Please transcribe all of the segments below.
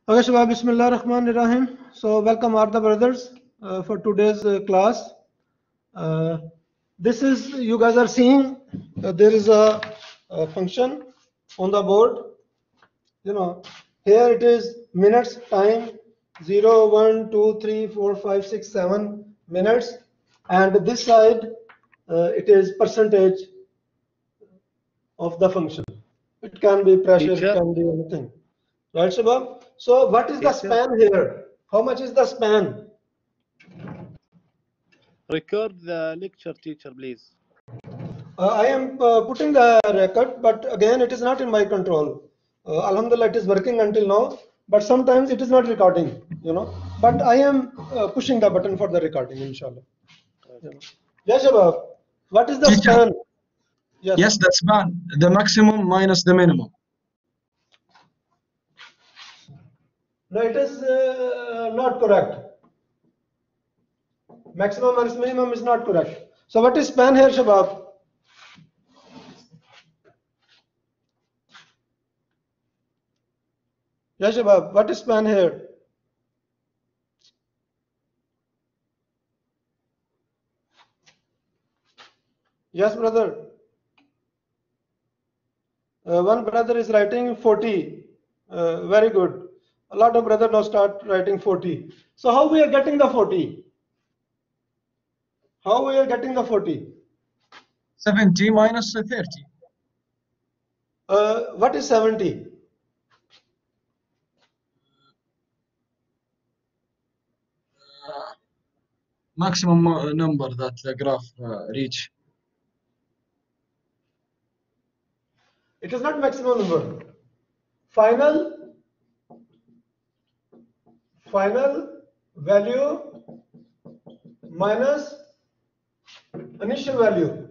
Okay, Shabab, Bismillah Rahman Rahim. So, welcome all the brothers for today's class. This is, you guys are seeing, there is a function on the board. You know, here it is minutes, time 0, 1, 2, 3, 4, 5, 6, 7 minutes. And this side, it is percentage of the function. It can be pressure, it can be anything. Right, Shabab? So what is the span here? How much is the span? Record the lecture, teacher, please. I am putting the record, but again, it is not in my control. Alhamdulillah, it is working until now, but sometimes it is not recording, you know. But I am pushing the button for the recording, inshallah. Okay. Yes, Shabab. What is the span? Yes, the span. The maximum minus the minimum. No, it is not correct. Maximum minus minimum is not correct. So what is span here, Shabab? Yes, Shabab. What is span here? Yes, brother. One brother is writing 40. Very good. A lot of brothers now start writing 40. So how we are getting the 40? How we are getting the 40? 70 minus 30. What is 70? Maximum number that the graph reach. It is not maximum number. Final value minus initial value.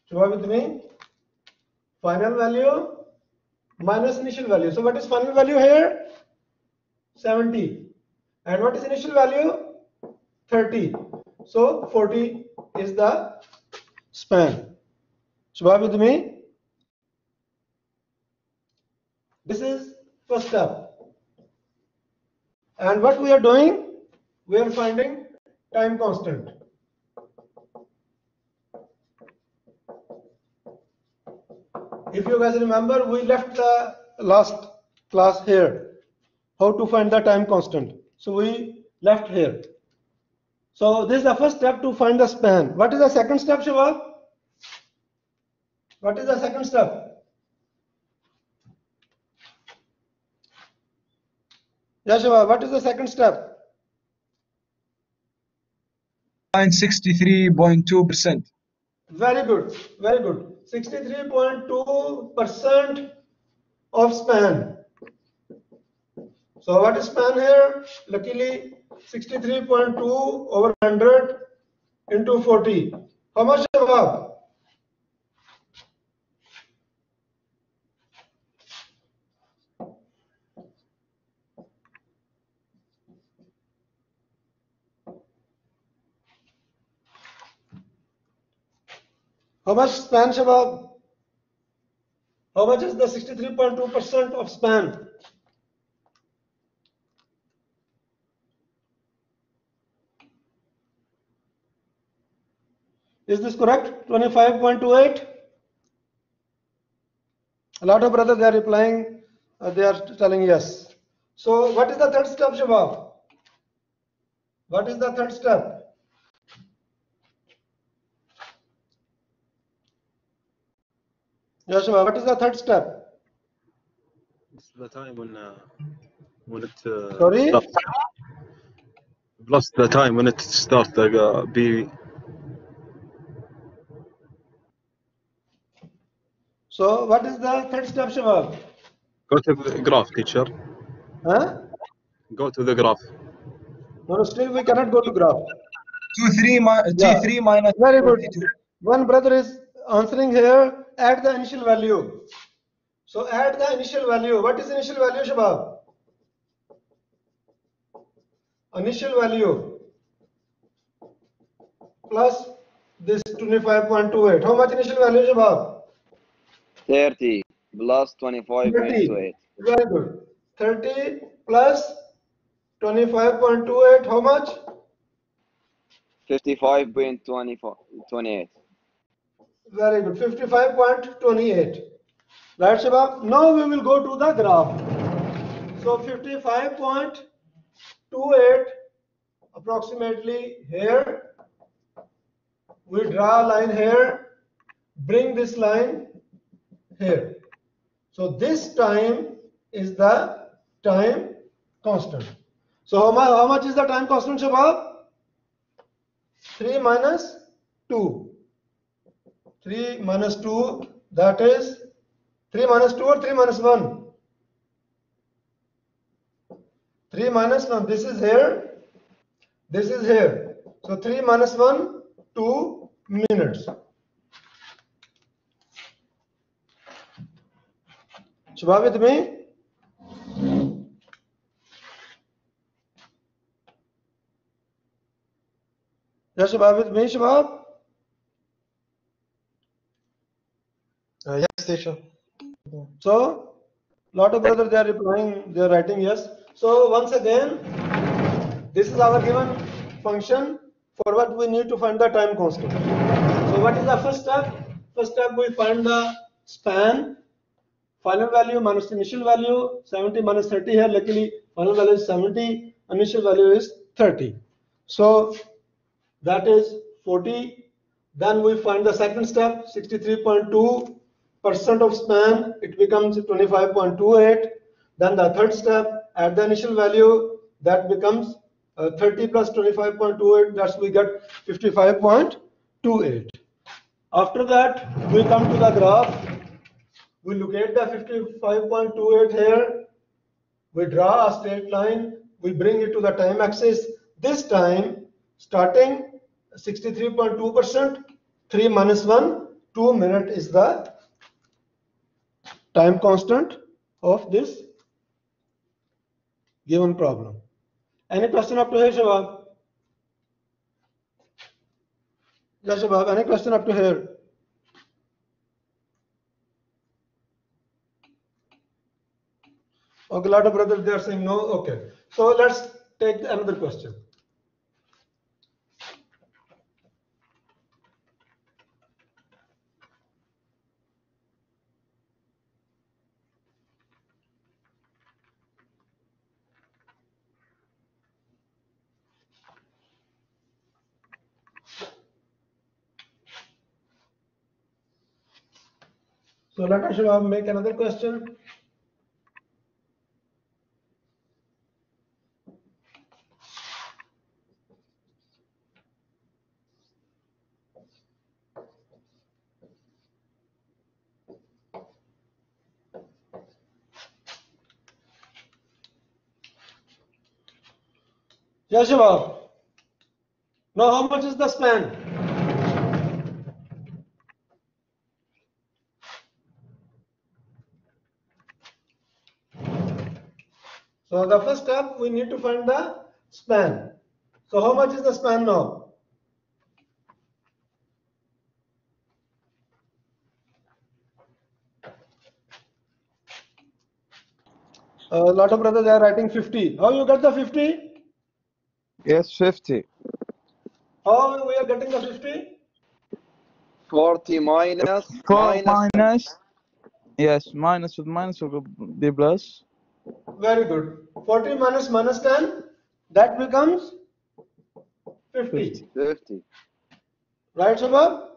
So with me, final value minus initial value. So what is final value here? 70. And what is initial value? 30. So 40 is the span. Shabab with me? This is first step. And what we are doing? We are finding time constant. If you guys remember, we left the last class here. How to find the time constant. So we left here. So this is the first step to find the span. What is the second step, Shabab? What is the second step? Yes, Shabab, what is the second step? Find 63.2%. Very good, very good. 63.2% of span. So what is span here? Luckily, 63.2 over 100 into 40. How much, Shabab? How much span, Shabab? How much is the 63.2% of span? Is this correct? 25.28? A lot of brothers, they are replying, they are telling yes. So what is the third step, Shabab? What is the third step? Yes, Shabab, what is the third step? It's the time when it Sorry? start. Plus the time when it starts to be. So what is the third step, Shabab? Go to the graph, teacher. Huh? Go to the graph. No, still we cannot go to graph. T3 minus Very good. 42. One brother is answering here, add the initial value. So add the initial value. What is initial value, Shabab? Initial value plus this 25.28. How much initial value, Shabab? 30 plus 30. 25.28. Very good. 30 plus 25.28. How much? 55.28. Very good. 55.28. Right, Shabab? Now we will go to the graph. So 55.28 approximately here. We draw a line here. Bring this line here. So this time is the time constant. So how much is the time constant, Shabab? 3 minus 2. 3 minus 2, that is 3 minus 2 or 3 minus 1? 3 minus 1, this is here, this is here. So 3 minus 1, 2 minutes. Shabab with me? Yes, Shabab with me, Shabab? Yes, teacher. So, lot of brothers, they are replying, they are writing yes. So once again, this is our given function for what we need to find the time constant. So what is the first step? First step, we find the span, final value minus initial value, 70 minus 30 here. Luckily, final value is 70, initial value is 30. So that is 40. Then we find the second step, 63.2% of span, it becomes 25.28. Then the third step, add the initial value, that becomes 30 plus 25.28, that's we get 55.28. After that, we come to the graph. We locate the 55.28 here. We draw a straight line. We bring it to the time axis. This time, starting 63.2%, 3 minus 1, 2 minutes is the time constant of this given problem. Any question up to here, Shabab? Yes, Shabab, any question up to here? Okay, a lot of brothers, they are saying no. Okay, so let's take another question. So let us make another question. Yes, Shabab. Now, how much is the span? So the first step, we need to find the span. So how much is the span now? A lot of brothers are writing 50. How you get the 50? Yes, 50. How we are getting the 50? 40 minus 4 minus minus, yes, minus with minus will be plus. Very good. 40 minus minus 10, that becomes 50. 50. Right, Shabab?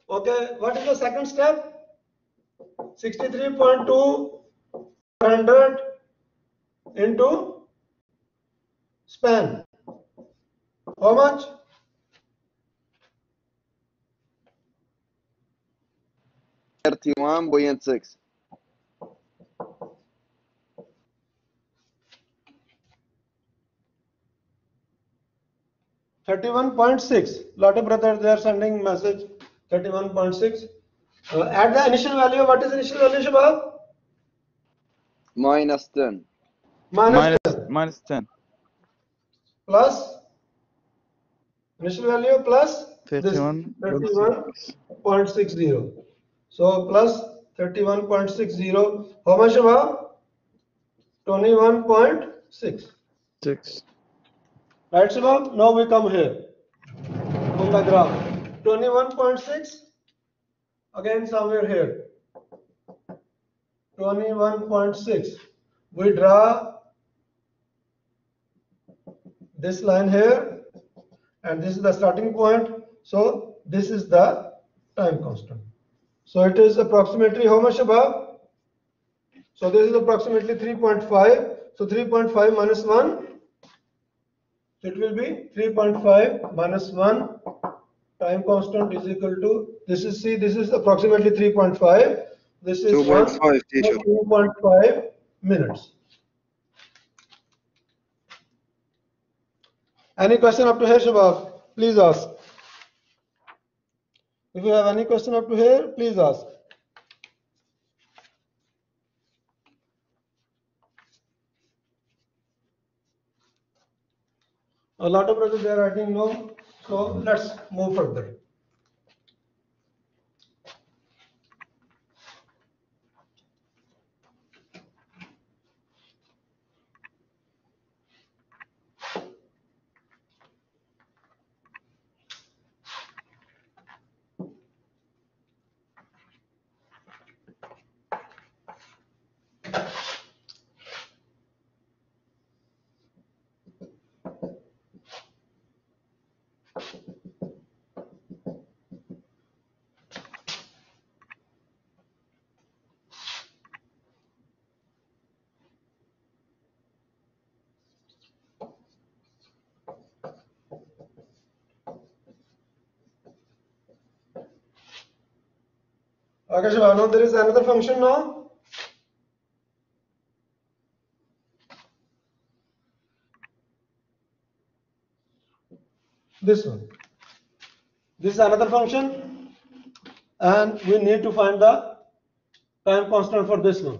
Okay, what is the second step? 63.2 100 into span. How much? $31.6. 31.6. Lot of brothers, they are sending message 31.6. Add the initial value. What is initial value, Shabab? Minus 10. Minus 10. Minus 10. Plus Initial value plus this 31.6. 31.60. So plus 31.60. How much about 21.6? 6. Right, Shubham? Now we come here on the graph. 21.6 again somewhere here. 21.6. We draw this line here, and this is the starting point. So this is the time constant. So it is approximately how much above? So this is approximately 3.5. So 3.5 minus 1. It will be 3.5 minus 1. Time constant is equal to, this is, see, this is approximately 3.5. This is 2.5, teacher. 2.5 minutes. Any question up to here, Shabab? Please ask. If you have any question up to here, please ask. A lot of brothers they are writing no, so let's move further. Okay, Shabab, now there is another function now. This one. This is another function, and we need to find the time constant for this one.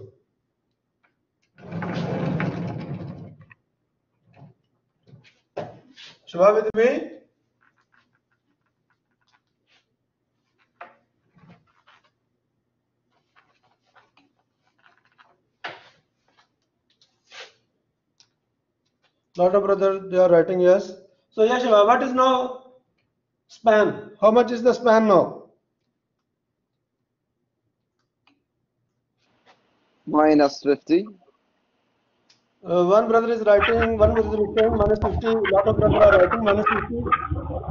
Shabab with me? Lot of brothers they are writing yes. So yes, Shabab, what is now span? How much is the span now? Minus 50. One brother is writing, one brother is saying minus 50. Lot of brothers are writing minus 50.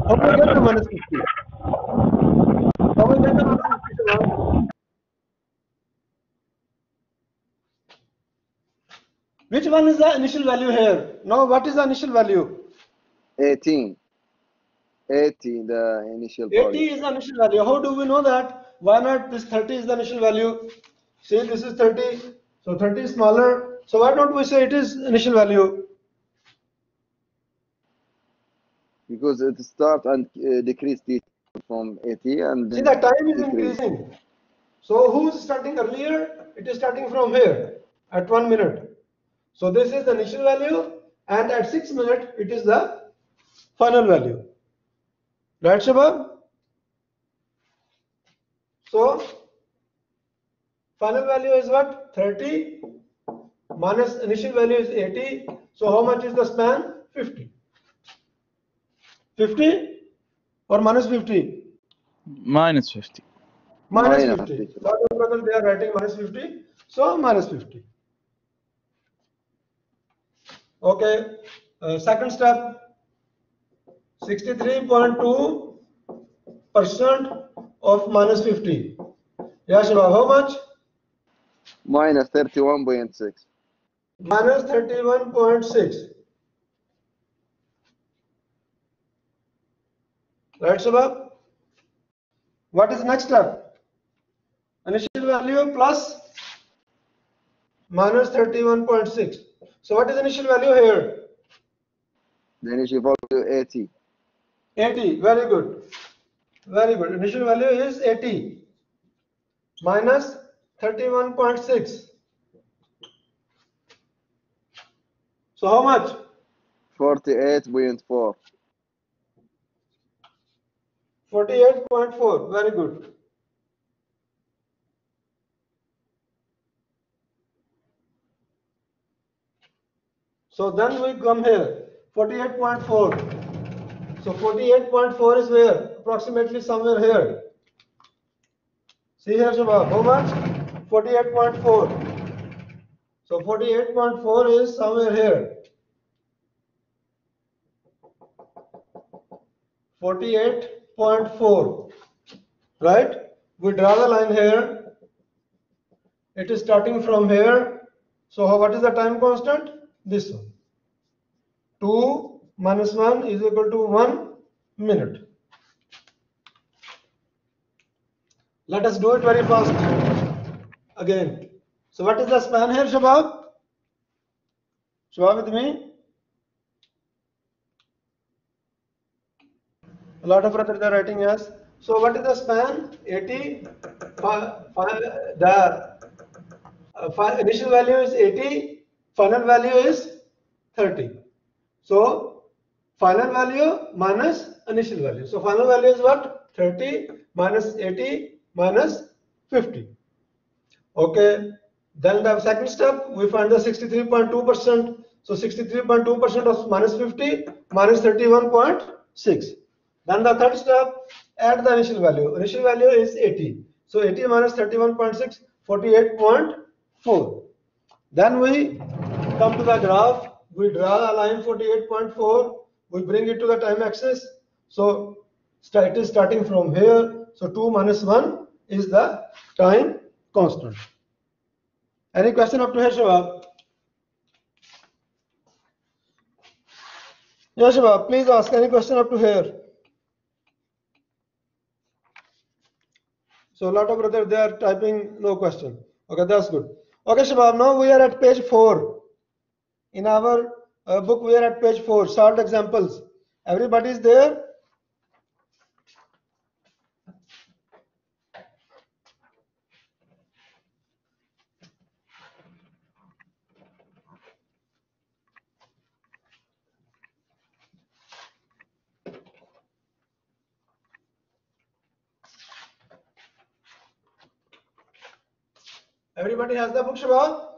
How will we get to minus 50? How will we get to minus 50, Shabab? Which one is the initial value here? Now, what is the initial value? 18. 80, the initial 80 value. is the initial value. How do we know that? Why not this 30 is the initial value? See, this is 30. So 30 is smaller. So why don't we say it is initial value? Because it start and decrease from 80 and See, then the time is decrease. increasing. So who's starting earlier? It is starting from here at 1 minute. So this is the initial value, and at 6 minutes, it is the final value. Right, Shabab? So final value is what? 30 minus initial value is 80. So how much is the span? 50. 50 or minus 50? Minus 50. Minus Minus 50. 50. Lot of brothers they are writing minus 50. So minus 50. Okay. Second step. 63.2% of minus 50. Yeah, Shabab, how much? Minus 31.6. Minus 31.6. Right, Shabab? What is next step? Initial value plus minus 31.6. So what is initial value here? The initial value 80. 80. Very good. Very good. Initial value is 80 minus 31.6. So how much? 48.4. 48.4. Very good. So then we come here, 48.4. So 48.4 is where? Approximately somewhere here. See here, Shabab, how much? 48.4. So 48.4 is somewhere here. 48.4. Right? We draw the line here. It is starting from here. So what is the time constant? This one. 2 minus 1 is equal to 1 minute. Let us do it very fast again. So what is the span here, Shabab? Shabab with me? A lot of brothers are writing yes. So what is the span? 80. Initial value is 80. Final value is 30. So final value minus initial value. So final value is what? 30 minus 80 minus 50. Okay. Then the second step, we find the 63.2%. So 63.2% of minus 50 minus 31.6. Then the third step, add the initial value. Initial value is 80. So 80 minus 31.6, 48.4. Then we come to the graph. We draw a line 48.4. We bring it to the time axis. So it is starting from here. So 2 minus 1 is the time constant. Any question up to here, Shabab? Yes, Shabab, please ask any question up to here. So a lot of brothers, they are typing no question. Okay, that's good. Okay, Shabab, now we are at page 4. In our book, we are at page 4, solved examples. Everybody is there? Everybody has the book, Shabab?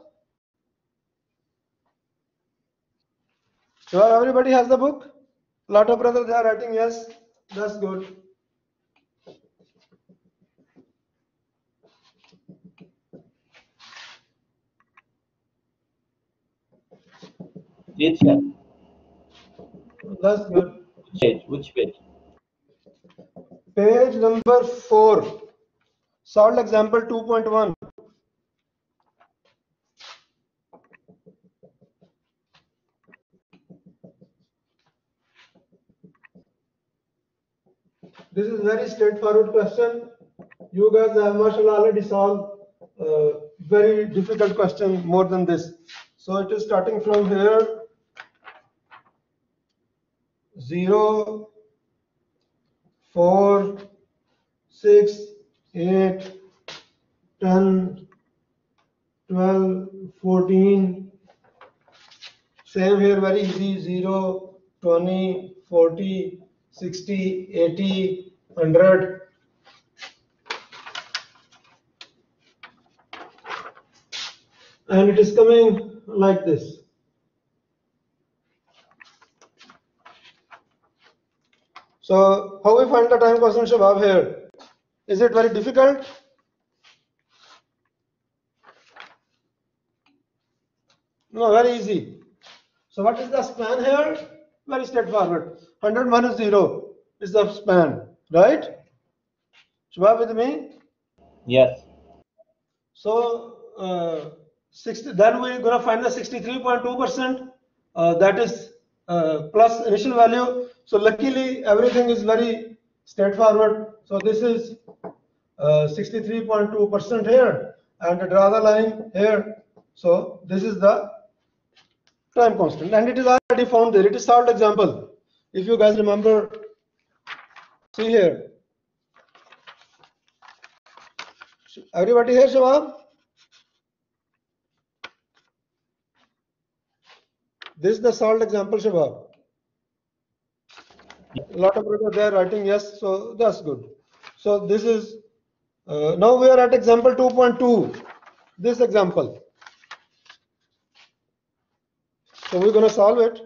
Sure, everybody has the book? A lot of brothers, they are writing yes. That's good. Teacher, That's good. which page? Page number 4. Solved example 2.1. This is very straightforward question. You guys have mashallah already solved very difficult question more than this. So it is starting from here. 0, 4, 6, 8, 10, 12, 14. Same here, very easy. 0, 20, 40, 60, 80, 100. And it is coming like this. So how we find the time constant, Shabab, here? Is it very difficult? No, very easy. So what is the span here? Very straightforward. 100 minus 0 is the span, right? Shabab with me? Yes. So 60. Then we're gonna find the 63.2%. That is plus initial value. So luckily everything is very straightforward. So this is 63.2% here, and draw the line here. So this is the time constant, and it is already found there. It is solved example. If you guys remember, see here. Everybody here, Shabab? This is the solved example, Shabab. A lot of brothers they are writing yes, so that's good. So this is now we are at example 2.2. This example. So we're going to solve it.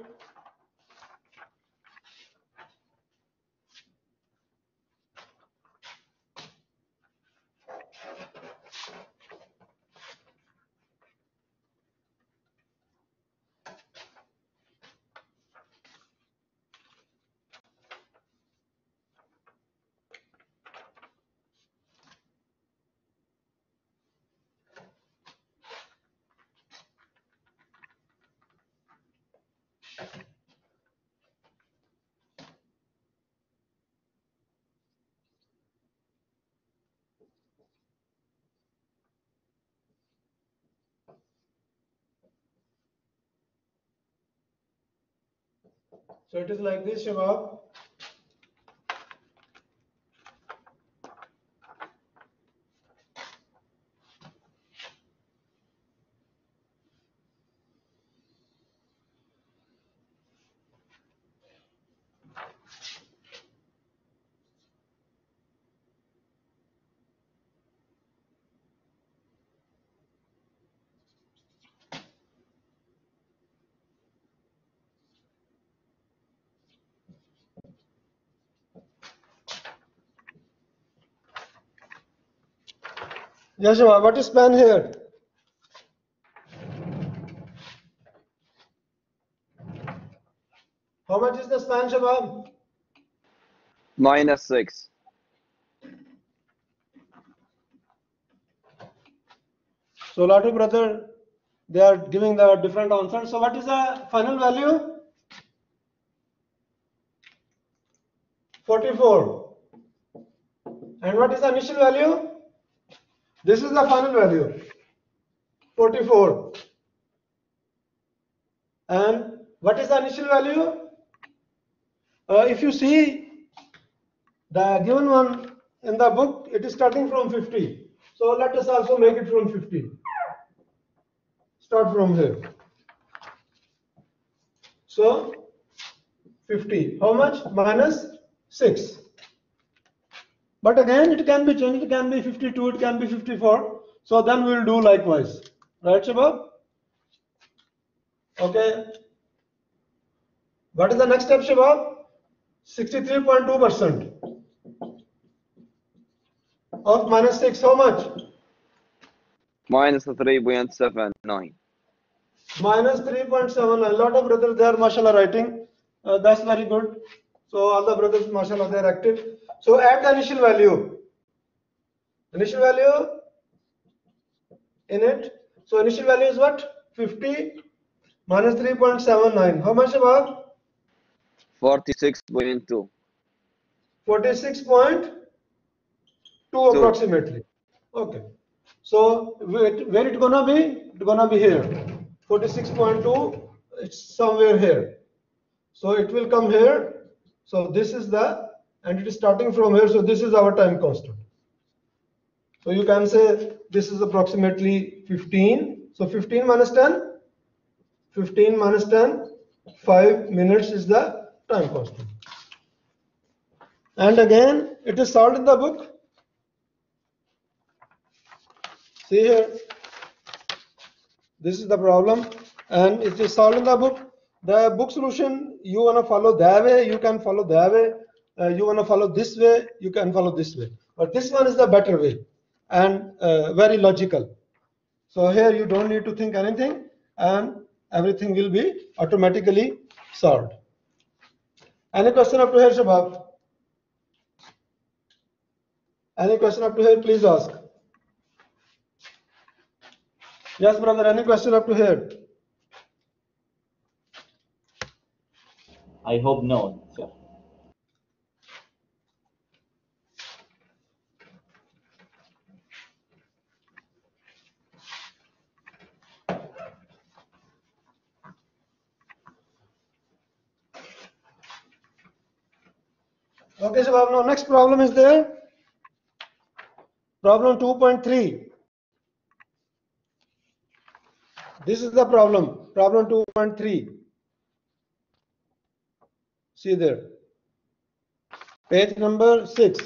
So it is like this, Shabab. Yes, Shabab, what is span here? How much is the span, Shabab? -6. So a lot of brother they are giving the different answers. So what is the final value? 44. And what is the initial value? This is the final value, 44. And what is the initial value? If you see the given one in the book, it is starting from 50. So let us also make it from 50. Start from here. So 50. How much? -6. But again, it can be changed. It can be 52. It can be 54. So then we will do likewise. Right, Shabab? Okay. What is the next step, Shabab? 63.2% of -6. How much? -3.79. -3.7. A lot of brothers they are mashallah writing. That's very good. So all the brothers mashallah they are active. So add the initial value. Initial value in it. So initial value is what? 50 minus 3.79. How much about? 46.2. 46.2 approximately. Okay. So where it gonna be? It's gonna be here. 46.2. It's somewhere here. So it will come here. So this is the, and it is starting from here. So this is our time constant. So you can say this is approximately 15. So 15 minus 10. 15 minus 10. 5 minutes is the time constant. And again, it is solved in the book. See here. This is the problem, and it is solved in the book. The book solution, you want to follow that way, you can follow that way. You want to follow this way, you can follow this way. But this one is the better way and very logical. So here you don't need to think anything, and everything will be automatically solved. Any question up to here, Shabab? Any question up to here, please ask. Yes, brother, any question up to here? I hope no, sir. Okay, Shabab, now next problem is there. Problem 2.3. This is the problem. Problem 2.3. See there. Page number 6.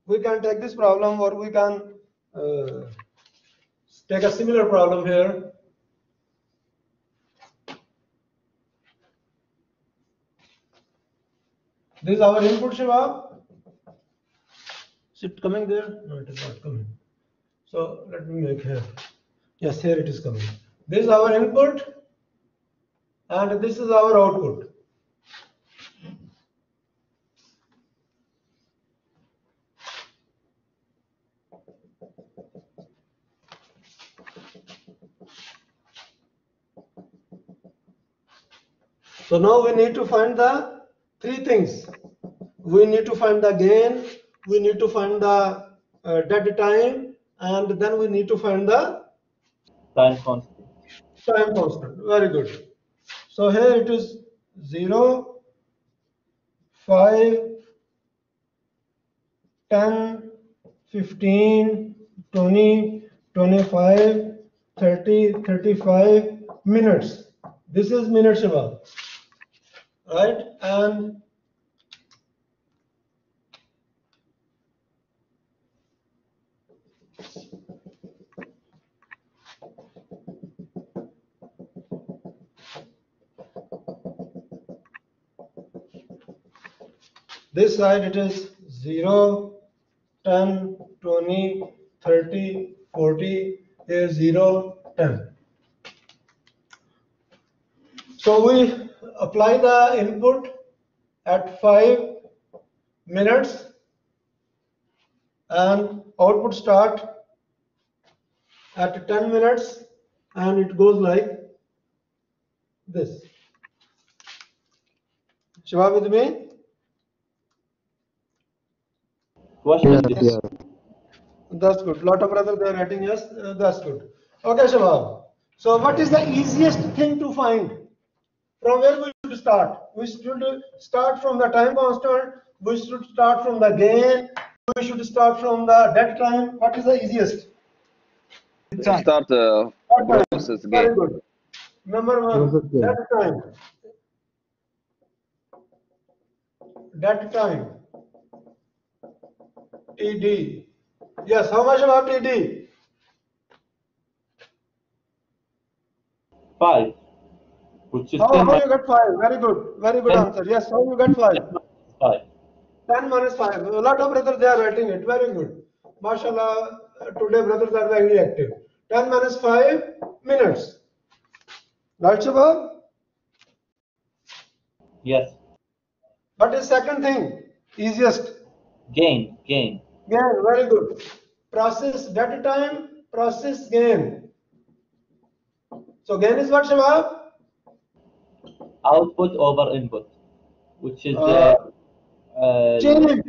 We can take this problem, or we can take a similar problem here. This is our input, Shiva. Is it coming there? No, it is not coming. So let me make here. Yes, here it is coming. This is our input, and this is our output. So now we need to find the three things. We need to find the gain, we need to find the dead time, and then we need to find the Time constant. time constant. Very good. So here it is 0, 5, 10, 15, 20, 25, 30, 35 minutes. This is minute, Shiva. Right? And this side it is 0, 10, 20, 30, 40, here 0, 10. So we apply the input at 5 minutes and output start at 10 minutes, and it goes like this. Shiva, with me? Question Yes, is yes. That's good. Lot of brothers they are writing yes. That's good. Okay, Shiva. So what is the easiest thing to find? From where we should start? We should start from the time constant. We should start from the gain. We should start from the dead time. What is the easiest? Time. Start Dead time. process Very gain. good. Number one, Process gain. dead time. Dead time. TD. Yes, how much about TD? 5, which is How 10 you get 5? Very good. Very good 10 answer. Yes, how you get 5? 5. 10 minus 5. A lot of brothers they are writing it. Very good. MashaAllah, today brothers are very active. 10 minus 5 minutes. Right, Shabab? Yes. What is second thing? Easiest. Gain. Gain. Very good. Process data time, process gain. So gain is what, Shabab? Output over input, which is Change. change in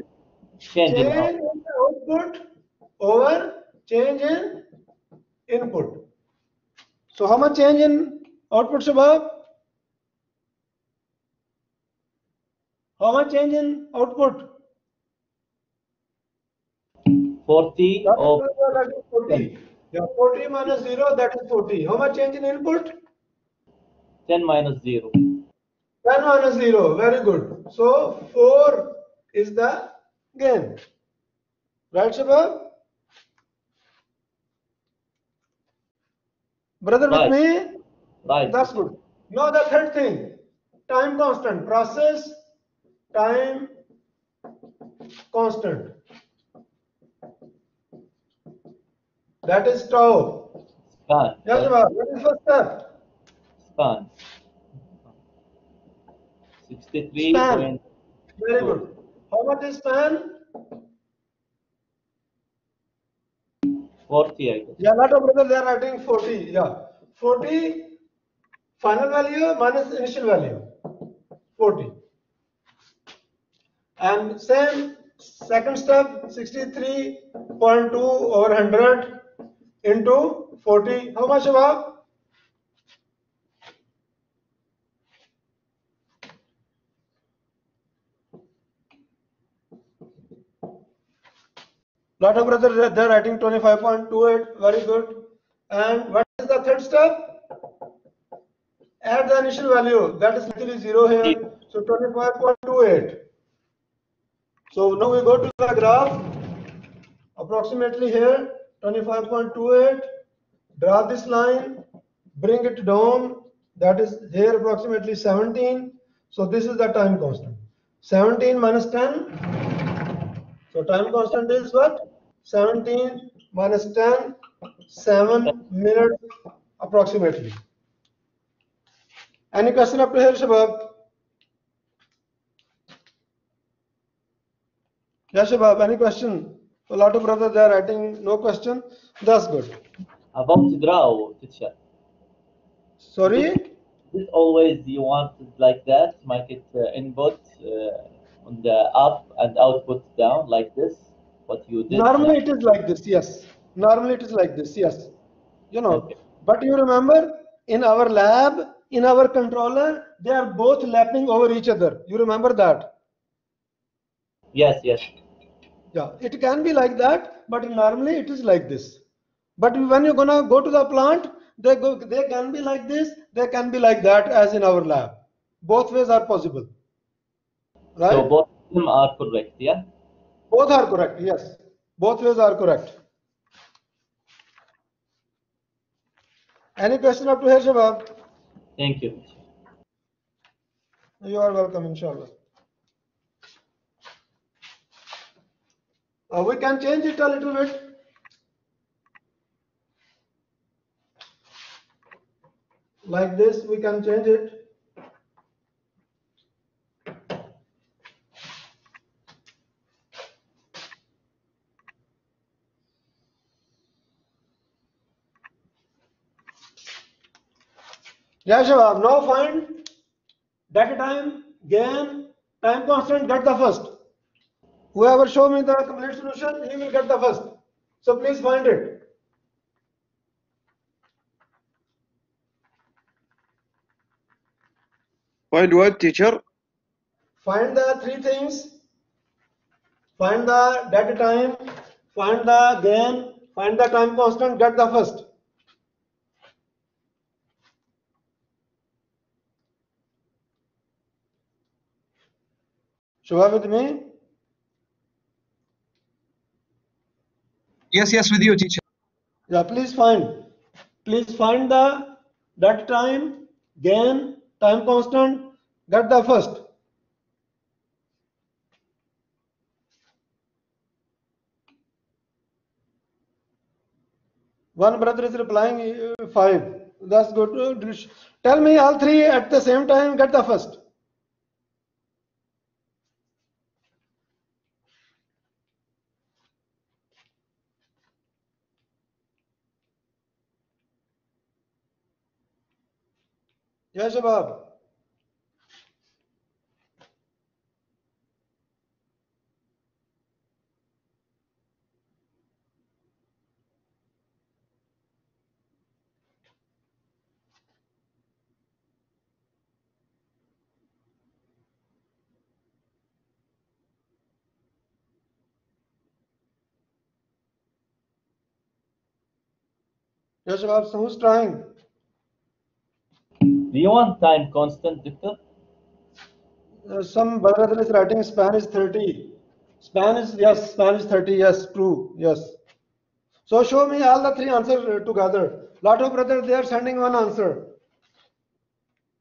Change output. in the output over change in input. So how much change in output, Shabab? How much change in output? 40 over 40. Yeah, 40 minus 0, that is 40. How much change in input? 10 minus 0. 10 minus 0. Very good. So 4 is the gain. Right, Shabab? Brother with Right. me? Right. That's good. Now the third thing. Time constant. Process time constant. That is tau. Span. Yes, Right? Shabab. What is first step? Span. 63. Span. Very good. How much is span? 40, I guess. Yeah, lot of brothers they are writing 40. Yeah, 40 final value minus initial value. 40. And same second step 63.2 over 100 into 40. How much about? Lot of brothers, they're writing 25.28. Very good. And what is the third step? Add the initial value. That is actually 0 here. So 25.28. So now we go to the graph. Approximately here, 25.28. Draw this line. Bring it down. That is here approximately 17. So this is the time constant. 17 minus 10. So time constant is what? 17 minus 10, 7 minutes approximately. Any question up to here, Shabab? Yeah, Shabab, any question? A lot of brothers they are writing no question. That's good. About to draw, teacher. Sorry? This always you want it like that, make it input on the up and output down like this. What you did Normally now. it is like this, yes. Normally it is like this, yes. You know, Okay. but you remember in our lab, in our controller, they are both lapping over each other. You remember that? Yes, yes. Yeah, it can be like that, but normally it is like this. But when you're gonna go to the plant, they can be like this, they can be like that, as in our lab. Both ways are possible, right? So both of them are correct, yeah? Both are correct, yes. Both ways are correct. Any question up to here, Shabab? Thank you, teacher. You are welcome, inshallah. We can change it a little bit. Like this, we can change it. Yeah, Shabab, now find data time, gain, time constant, get the first. Whoever show me the complete solution, he will get the first. So please find it. Find what, teacher? Find the three things. Find the data time, find the gain, find the time constant, get the first. Shabab with me? Yes, yes, with you, teacher. Yeah, please find. Please find the data time, gain, time constant, get the first. One brother is replying 5. That's good. Tell me all three at the same time, get the first. Yeah, Shabab. Yeah, Shabab. So who's trying? Do you want time constant, Doctor? Some brother is writing span is 30. Span is, yes, span is 30. Yes, true. Yes. So show me all the three answers together. Lot of brothers, they are sending one answer.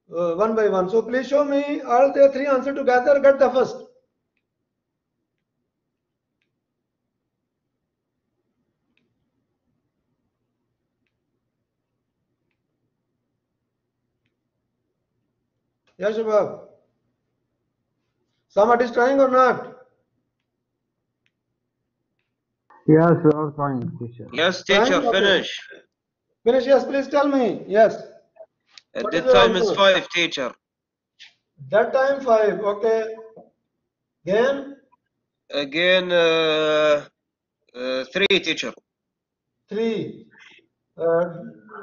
One by one. So please show me all the three answers together. Get the first. Yeah, Shabab. Somebody is trying or not? Yes, we are trying, teacher. Yes, Trying? teacher, Okay. finish. Finish. Yes, please tell me. Yes. What The is your time is answer? 5, teacher. That time 5. Okay. Again Again, 3, teacher. 3.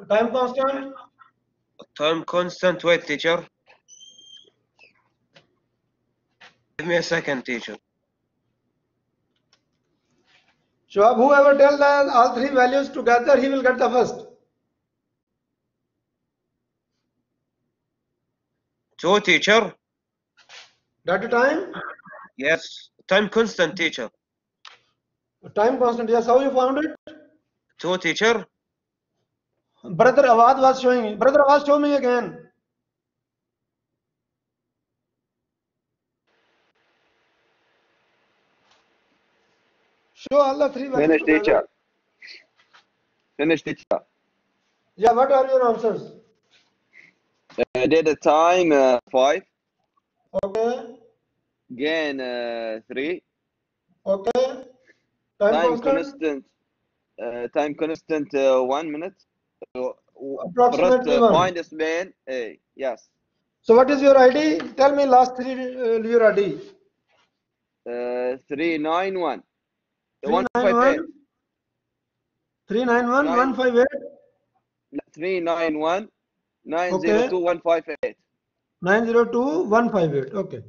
Time constant. Time constant, wait, teacher. Give me a second, teacher. Shwab, whoever tells all three values together, he will get the first. 2 teacher. That time? Yes. Time constant teacher. Time constant. Yes, how you found it? 2 teacher. Brother Awad was showing me. Brother Awad, show me again. Show all the three values Finish, together. teacher. Finish, teacher. Yeah, what are your answers? Did the time 5. Okay. Gain 3. Okay. Time Time constant? constant 1 minute. Approximately First, one. find the span. Yes. So what is your ID? Tell me last three your ID. 391. 391 391 158 391 Okay. 902 158. 902 158. Okay.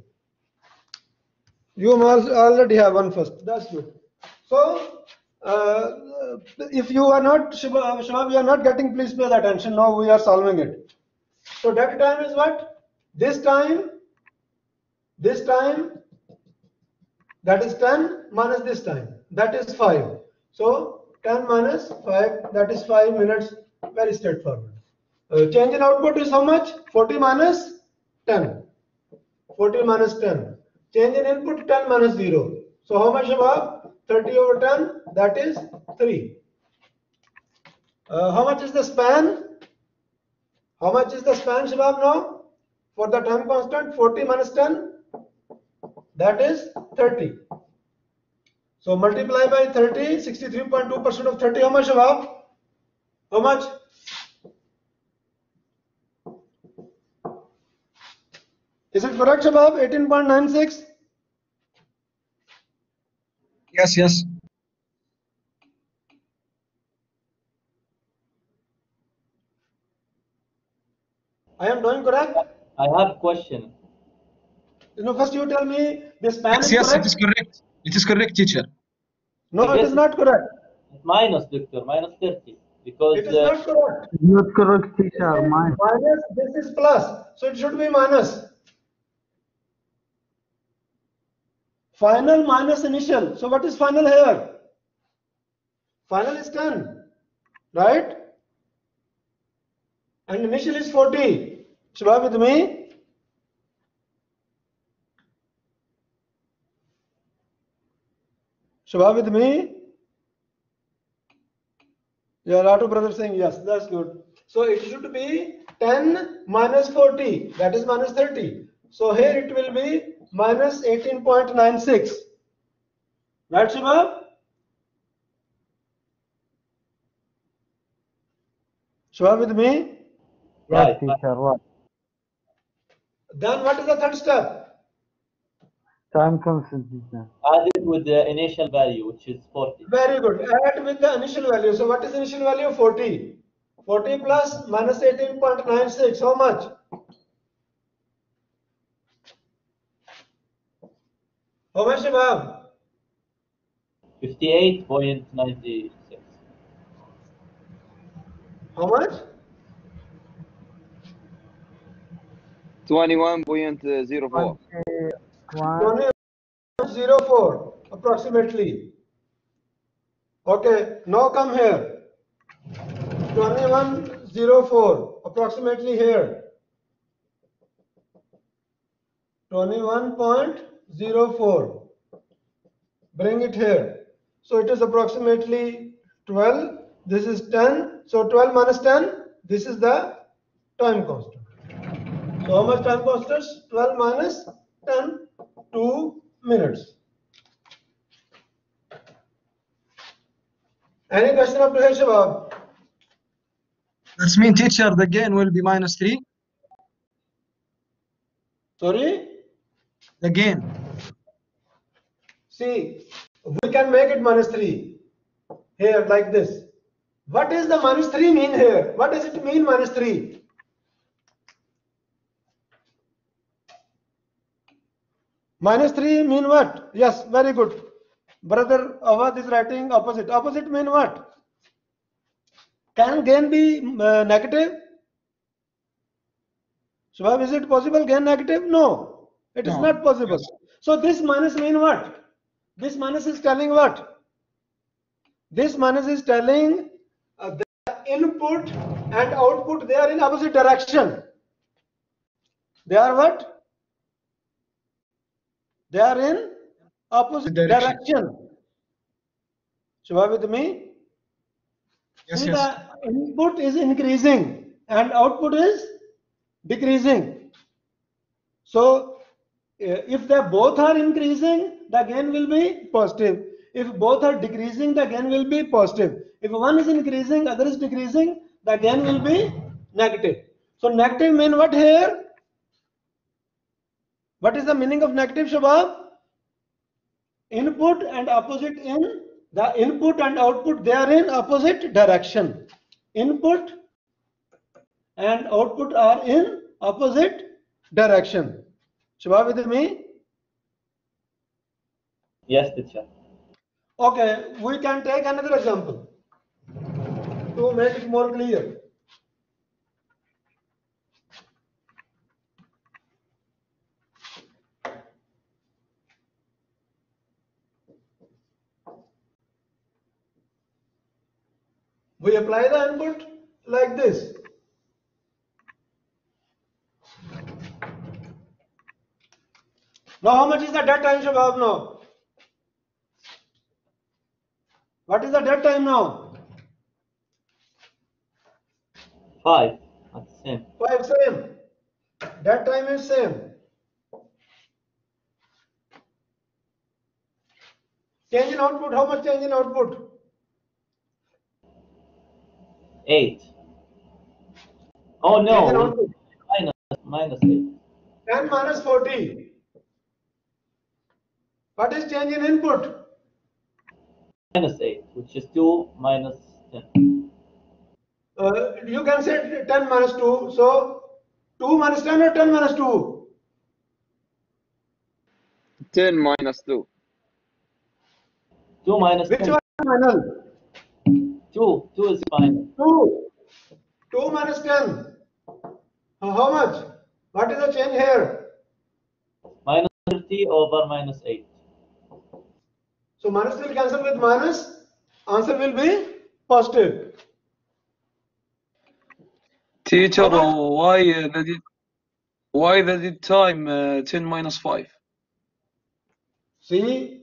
You already have one first. That's good. So, if you are not, Shabab, you are not getting, please pay attention. Now we are solving it. So that time is what? This time, that is 10 minus this time, that is 5. So 10 minus 5, that is 5 minutes. Very straightforward. Change in output is how much? 40 minus 10. 40 minus 10. Change in input 10 minus 0. So how much about 30 over 10? That is 3. How much is the span? How much is the span, Shabab, now? For the time constant, 40 minus 10, that is 30. So multiply by 30, 63.2% of 30, how much, Shabab? How much? Is it correct, Shabab? 18.96? Yes, yes. I am doing correct? I have a question. First you tell me the span Yes, is yes, correct? it is correct. It is correct, teacher. No, I it guess is not correct. minus, Doctor, minus 30. Because It is not correct. Not correct, teacher. Mine. Minus, this is plus. So it should be minus. Final minus initial. So what is final here? Final is 10. Right? And initial is 40. Shabab with me? Shabab with me? Yeah, a lot of brothers saying yes. That's good. So it should be 10 minus 40. That is minus 30. So here it will be minus 18.96. Right, Shabab? Shabab with me? Yes, right, teacher. Right. Then what is the third step? Time constant, teacher. added with the initial value, which is 40. Very good. Add with the initial value. So what is initial value? 40. 40 plus minus 18.96. How much? How much, Shabab? 58.96. How much? 21.04. 20.04 approximately. Okay, now come here. 21.04 approximately here. 21.04. Bring it here. So it is approximately 12. This is 10. So 12 minus 10. This is the time constant. So how much time constant? 12 minus 10. 2 minutes. Any question up to here, Shabab? That means, teacher, the gain will be minus 3. Sorry? The gain. See, we can make it minus 3 here like this. What is the minus 3 mean here? What does it mean minus 3? Minus 3 mean what? Yes, very good. Brother Awad is writing opposite. Opposite mean what? Can gain be negative? Shubham, is it possible gain negative? No, it is No. not possible. Yes. So this minus mean what? This minus is telling what? This minus is telling the input and output, they are in opposite direction. They are what? They are in opposite direction. Shubha with me? Yes, See, yes. the input is increasing and output is decreasing. So if they both are increasing, the gain will be positive. If both are decreasing, the gain will be positive. If one is increasing, other is decreasing, the gain will be negative. So negative mean what here? What is the meaning of negative, Shabab? Input and opposite in the input and output, they are in opposite direction. Input and output are in opposite direction. Shabab with me? Yes, teacher. Okay, we can take another example to make it more clear. We apply the input like this. Now how much is the dead time, Shabab, now? What is the dead time now? 5. That's the same. 5, same. Dead time is same. Change in output, how much change in output? 8. Oh Change in no, output. minus 8. 10 minus 40. What is change in input? Minus 8, which is 2 minus 10. You can say 10 minus 2. So 2 minus 10 or 10 minus 2? 10 minus 2. 2 minus Which 10. one is final? 2. 2 is final. 2. 2 minus 10. How much? What is the change here? Minus 30 over minus 8. So minus will cancel with minus. Answer will be positive. Teacher, How why the dead time 10 minus 5? See,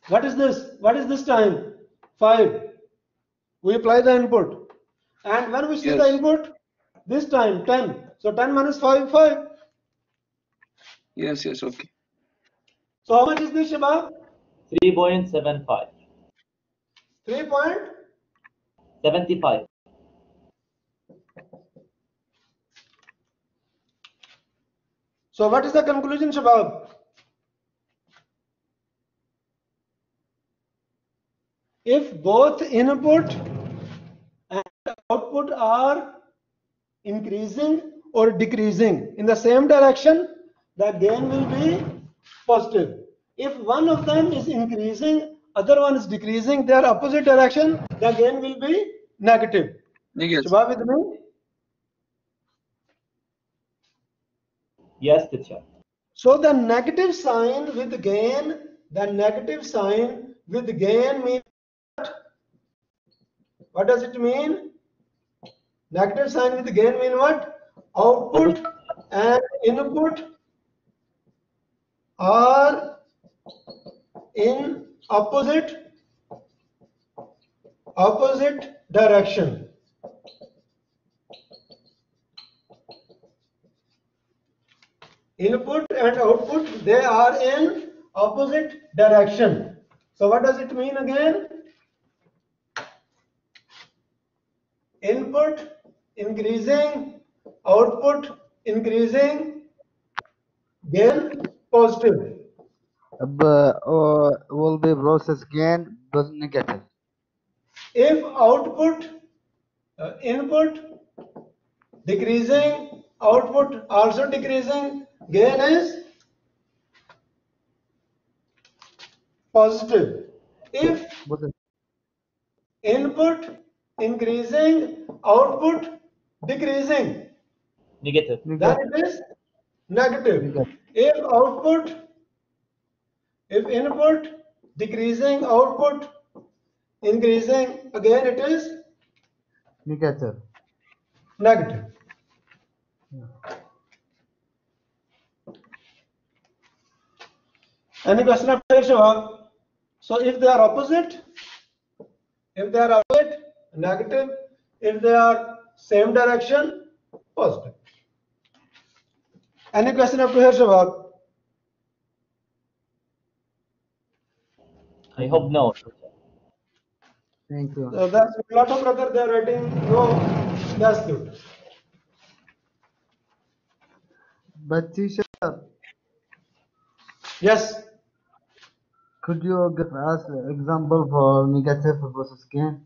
what is this? What is this time? 5. We apply the input. And when we see the Yes. input, this time 10. So 10 minus 5, 5. Yes, yes, okay. So how much is this, Shabab? 3.75. 3.75. So what is the conclusion, Shabab? If both input and output are increasing or decreasing in the same direction, the gain will be positive. If one of them is increasing, other one is decreasing, their opposite direction, the gain will be negative. Negative. Shabab with me? Yes, teacher. So the negative sign with gain, the negative sign with gain means what does it mean? Negative sign with gain mean what? Output and input are in opposite direction. Input and output, they are in opposite direction. So what does it mean again? Input increasing, output increasing, gain positive. will be process gain but negative. If output, input decreasing, output also decreasing, gain is positive. if Both is input increasing, output decreasing, Negative. then negative. it is negative. Negative. If input decreasing, output increasing, again it is Negative. negative. Any question up here, Shabab? So if they are opposite, negative. If they are same direction, positive. Any question up to here, Shabab? I hope no. Thank you. That's a lot of brother they are writing no. That's good. But teacher, Yes. could you give us an example for negative versus gain?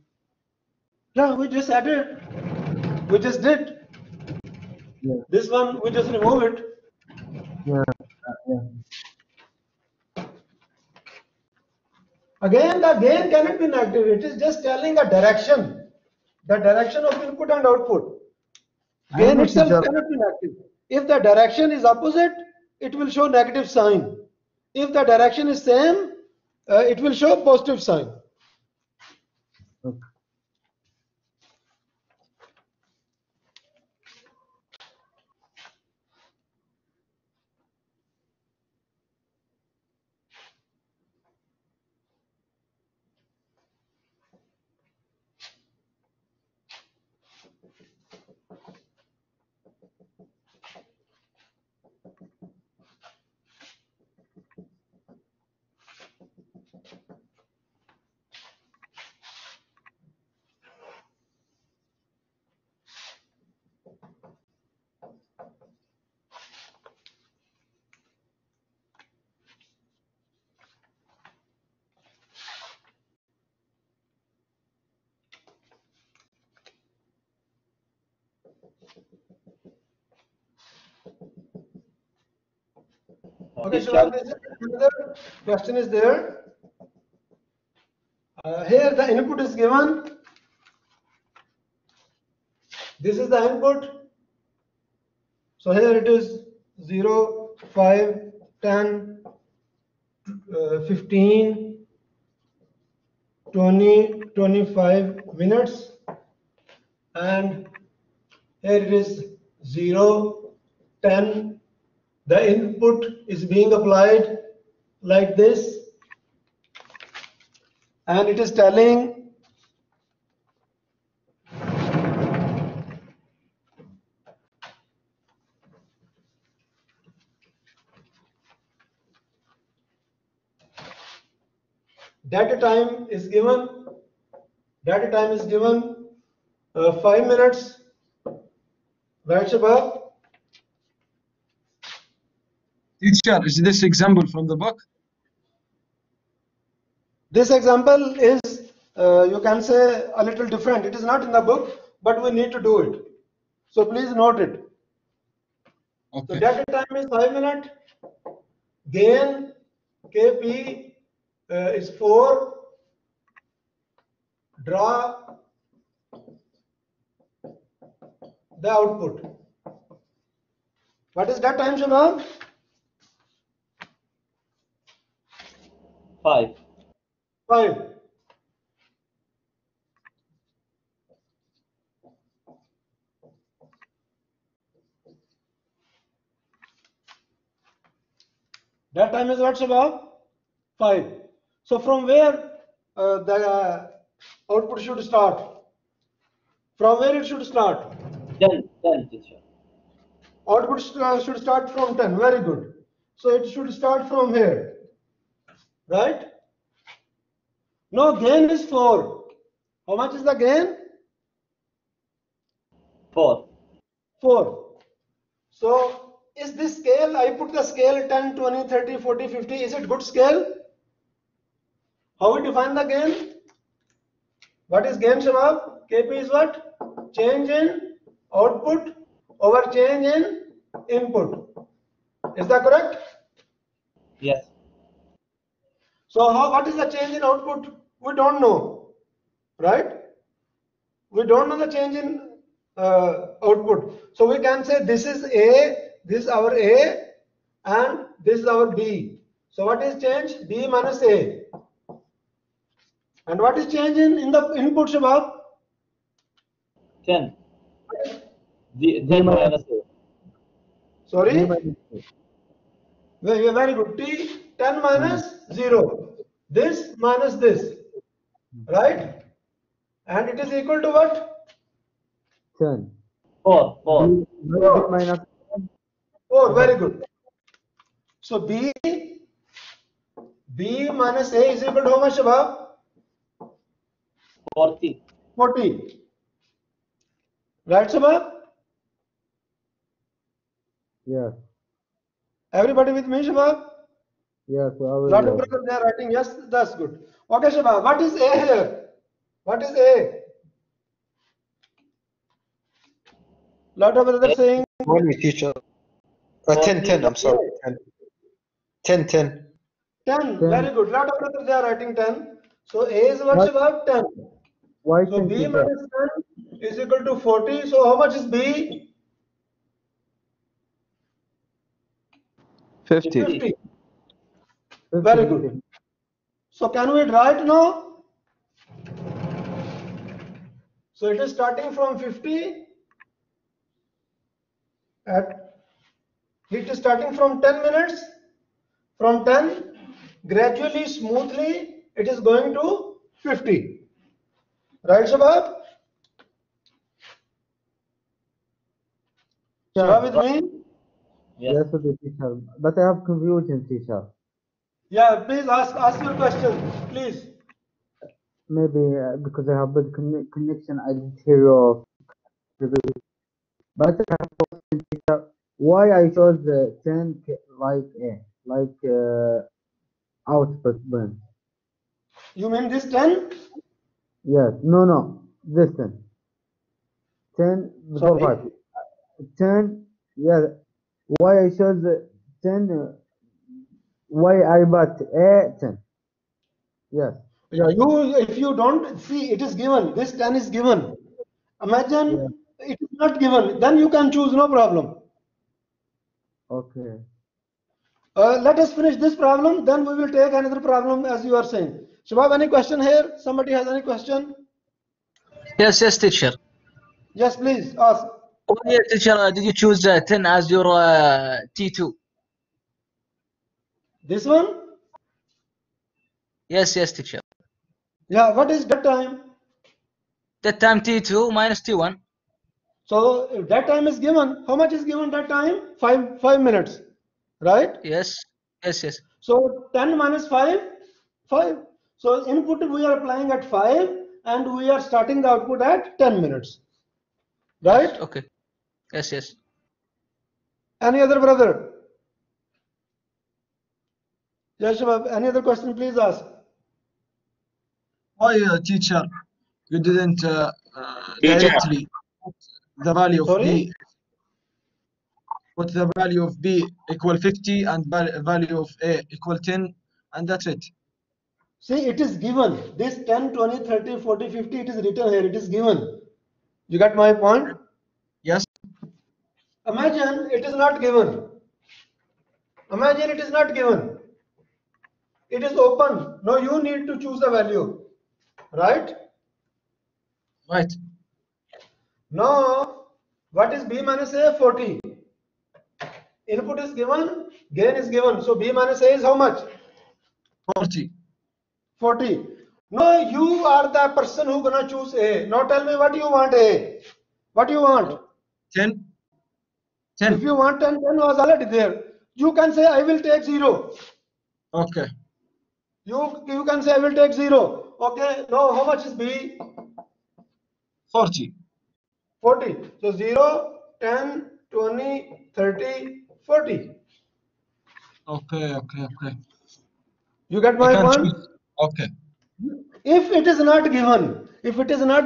Yeah, we just added. We just did. Yeah. This one we just remove it. Yeah. Yeah. Again, the gain cannot be negative. It is just telling the direction of input and output. I Gain know, itself teacher. cannot be negative. If the direction is opposite, it will show negative sign. If the direction is same, it will show positive sign. Okay. Okay, Shabab, this is another question is there. Here the input is given. This is the input. So here it is 0, 5, 10, 15, 20, 25 minutes. And here it is 0, 10. The input is being applied like this. And it is telling data time is given. Data time is given 5 minutes. Right, Shabab? Teacher, is this example from the book? This example is, you can say, a little different. It is not in the book, but we need to do it. So please note it. Okay. So data time is 5 minutes. Gain KP is 4. Draw the output. What is that time, Shabab? 5. 5. That time is what, Shabab? 5. So from where the output should start? From where it should start? 10, teacher. Output should start from 10. Very good. So it should start from here. Right? No, gain is 4. How much is the gain? 4. 4. So is this scale, I put the scale 10, 20, 30, 40, 50. Is it good scale? How we define the gain? What is gain, Shabab? KP is what? Change in output over change in input. Is that correct? Yes. So what is the change in output? We don't know, right? We don't know the change in output. So we can say this is A, this is our A, and this is our B. So what is change? B minus A. And what is change in the input, Shabab? 10. 10 minus A. Sorry? Very good. T 10 minus 0. This minus this. Right? And it is equal to what? 10. 4. 4. B minus 4. Very good. So B minus A is equal to how much, Shabab? 40. 40. Right, Shabab? Yes. Everybody with me, Shabab? Yes. I will. Lot of brothers they are writing. Yes, that's good. Okay, Shabab. What is A here? What is A? Lot of brothers saying Only teacher. 10, I'm sorry. 10. 10. 10. Very good. Lot of brothers they are writing 10. So A is what, Shabab? 10. Why So 10 B teacher? minus 10 is equal to 40. So how much is B? 50. 50. Very good. So can we draw it now? So it is starting from 50. It is starting from 10 minutes. From 10, gradually, smoothly, it is going to 50. Right, Shabab? Shabab with me? Yes, okay, teacher. But I have confusion, teacher. Yeah, please ask your question, please. Maybe because I have bad connection, I didn't hear your. But I have a question, teacher. Why I chose 10 like output bin? You mean this 10? Yes. No. This 10. 10 Sorry? 5. 10. Yeah. Why I chose 10? Why I bought a 10? Yes. Yeah, if you don't see, it is given. This 10 is given. Imagine it is not given. Then you can choose, no problem. Okay. Let us finish this problem. Then we will take another problem as you are saying. Shabab, any question here? Somebody has any question? Yes, teacher. Yes, please ask. Why, teacher, did you choose 10 as your T2? This one? Yes, teacher. Yeah, what is that time? That time T2 minus T1. So if that time is given, how much is given that time? 5 minutes, right? Yes. So 10 minus 5, 5. So input we are applying at 5 and we are starting the output at 10 minutes, right? Okay. Yes. Any other brother? Yes, Shabab, any other question, please ask. Why, teacher, you didn't directly put the value of Sorry? B? Put the value of B equal 50 and value of A equal 10, and that's it. See, it is given. This 10, 20, 30, 40, 50, it is written here. It is given. You got my point? Yes. Imagine it is not given. Imagine it is not given. It is open. Now you need to choose the value. Right? Right. Now, what is B minus A? 40. Input is given, gain is given. So B minus A is how much? 40. 40. No, you are the person who gonna choose A. Now tell me what you want A. What you want? 10. If you want 10, 10 was already there. You can say I will take 0. Okay. You can say I will take 0. Okay. Now how much is B? 40. 40. So 0, 10, 20, 30, 40. Okay. You get my point? Choose. Okay. If it is not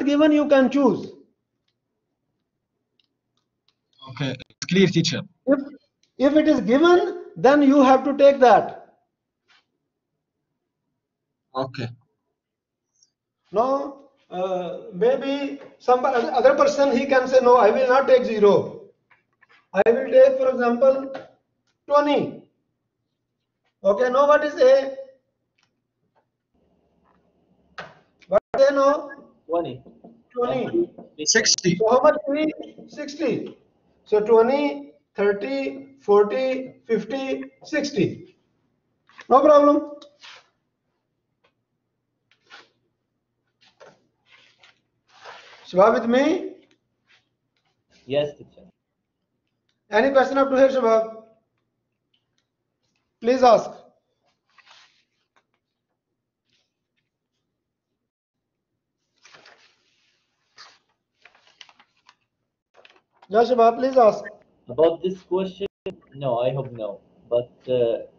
given, you can choose. Okay. It's clear, teacher. If it is given, then you have to take that. Okay. No, maybe some other person, he can say, no, I will not take 0. I will take, for example, 20. Okay, now what is A? What is A now? 20. 20. 60. So how much B? 60. So 20, 30, 40, 50, 60. No problem. Shabab with me? Yes, teacher. Any question up to here, Shabab? Please ask. Yeah, Shabab, please ask. About this question, no, I hope no. But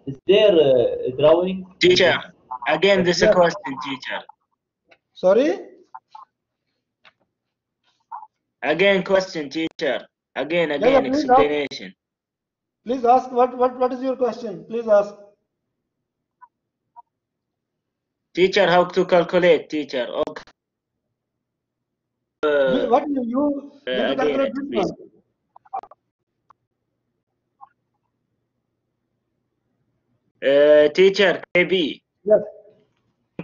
is there a drawing? Teacher, again this Yes. question, teacher. Sorry? Again question, teacher. Again, Yeah, please ask. explanation. Please ask. What is your question? Please ask. Teacher, how to calculate, teacher? What you need to Again, calculate this please. one. Teacher, KB. Yes.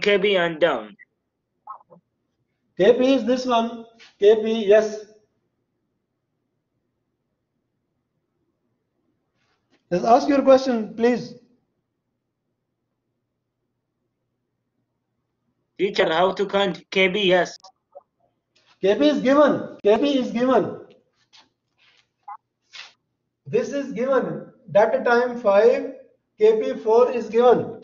KB and down. KP is this one. KP, yes. Just ask your question, please. Teacher, how to count KB? Yes. KP is given. KP is given. This is given. Data time 5, KP 4 is given.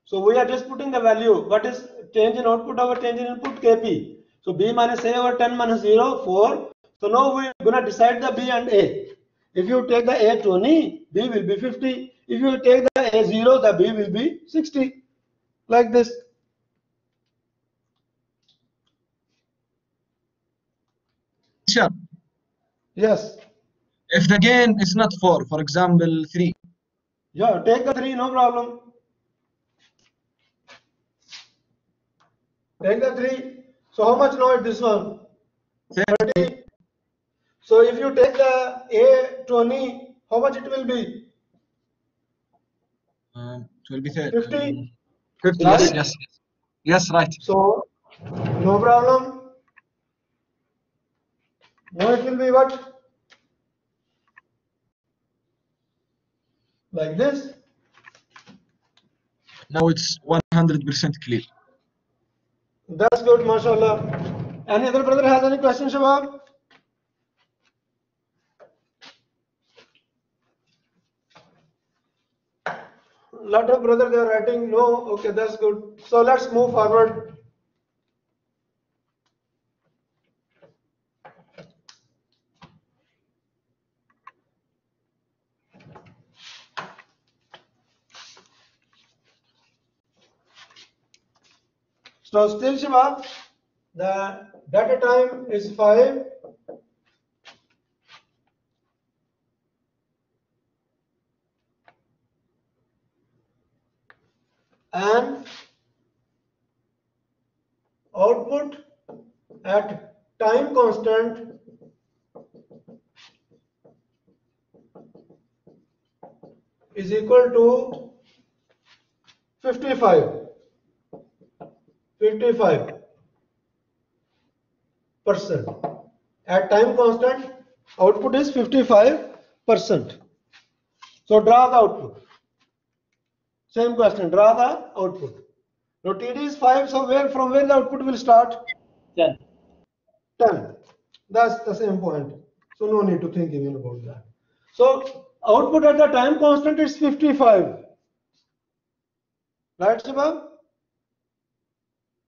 So we are just putting the value. What is change in output over change in input? KP. So B minus A over 10 minus 0, 4. So now we are going to decide the B and A. If you take the A 20, B will be 50. If you take the A 0, the B will be 60. Like this. Teacher, Yes. if the gain is not 4, for example, 3. Yeah, take the 3, no problem. Take the 3. So how much now is this one? 30. So if you take the A 20, how much it will be? It will be 30. 50. 50, Right? yes, yes, yes. Yes, right. So no problem. Now it will be what? Like this. Now it's 100% clear. That's good, mashallah. Any other brother has any questions, Shabab? Lot of brothers they are writing no. Okay, that's good. So let's move forward. So still Shabab, the data time is 5. And output at time constant is equal to 55. 55%. At time constant, output is 55%. So draw the output. Same question, draw the output. Now TD is 5, so from where the output will start? 10. 10. That's the same point. So no need to think even about that. So output at the time constant is 55. Right, Shabab?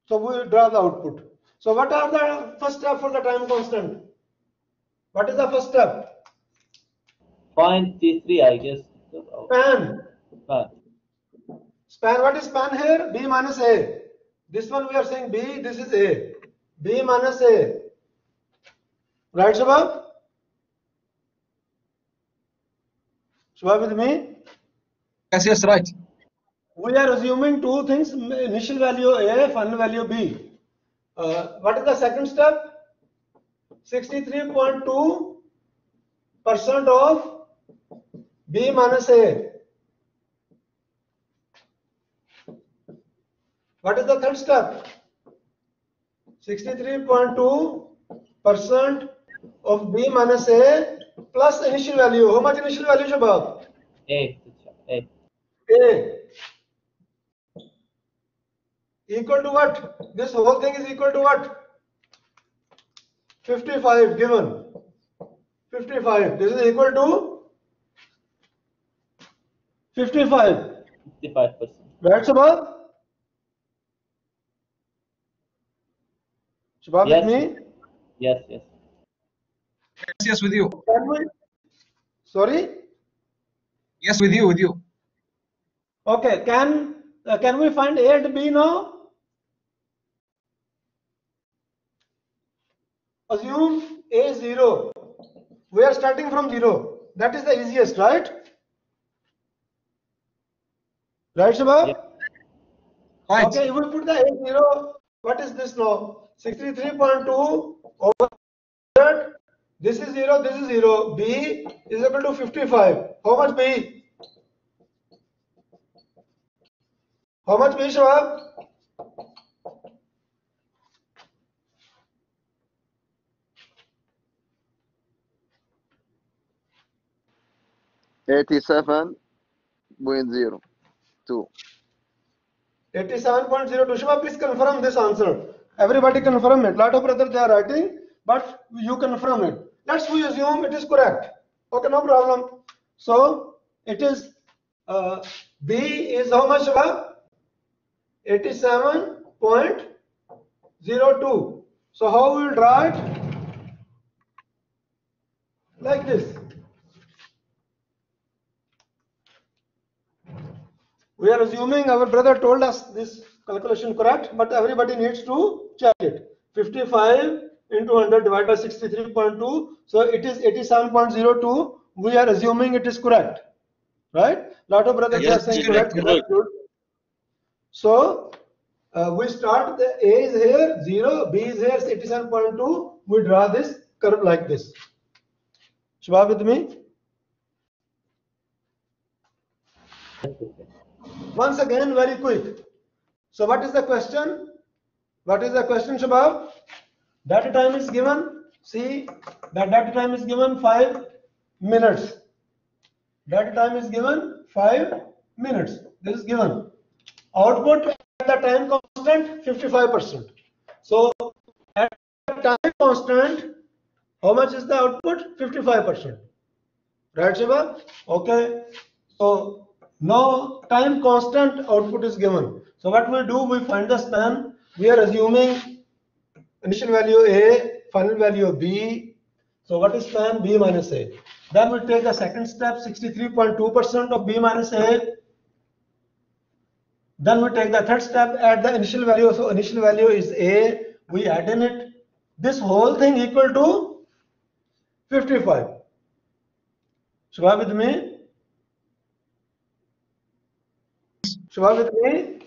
So we will draw the output. So what are the first step for the time constant? What is the first step? Find T3, I guess. Span. Span. Span, what is span here? B minus A. This one we are saying B, this is A. B minus A. Right, Shabab? Shabab with me? Yes, yes, right. we are assuming two things: initial value A, final value B. What is the second step? 63.2% of B minus A. What is the third step? 63.2% of B minus A plus initial value. How much initial value, Shabab? A. A. Equal to what? This whole thing is equal to what? 55 given. 55. This is equal to 55. 55%. Right, Shabab? Shabab Yes. with me? Yes, yes. Yes, with you. Can we? Sorry? Yes, with you. Okay, can we find A and B now? Assume A is 0. We are starting from 0. That is the easiest, right? Right, Shabab? Yeah. Right. Okay, if we put the A 0, what is this now? 63.2 over 100. This is 0, this is 0. B is equal to 55. How much B? How much B, Shabab? $87.02. 87.02. Shiva, please confirm this answer. Everybody confirm it. Lot of brothers they are writing, but you confirm it. Let's we assume it is correct. Okay, no problem. So it is B is how much, Shiva? 87.02. So how we will draw it? Like this. We are assuming our brother told us this calculation correct, but everybody needs to check it. 55 into 100 divided by 63.2, so it is 87.02. We are assuming it is correct, right? Lot of brothers Yes, are saying correct. correct. That's good. So we start the A is here 0, B is here 87.2. We draw this curve like this. Shiva with me? Once again, very quick. So what is the question? What is the question, Shabab? Data time is given. See, the data time is given 5 minutes. Data time is given 5 minutes. This is given. Output at the time constant 55%. So at the time constant, how much is the output? 55%. Right, Shiva? Okay. So no time constant output is given. So what we do, we find the span. We are assuming initial value A, final value B. So what is span? B minus A. Then we take the second step, 63.2% of B minus A. Then we take the third step, add the initial value. So initial value is A. We add in it. This whole thing equal to 55. Shiva with me? Shiva with me?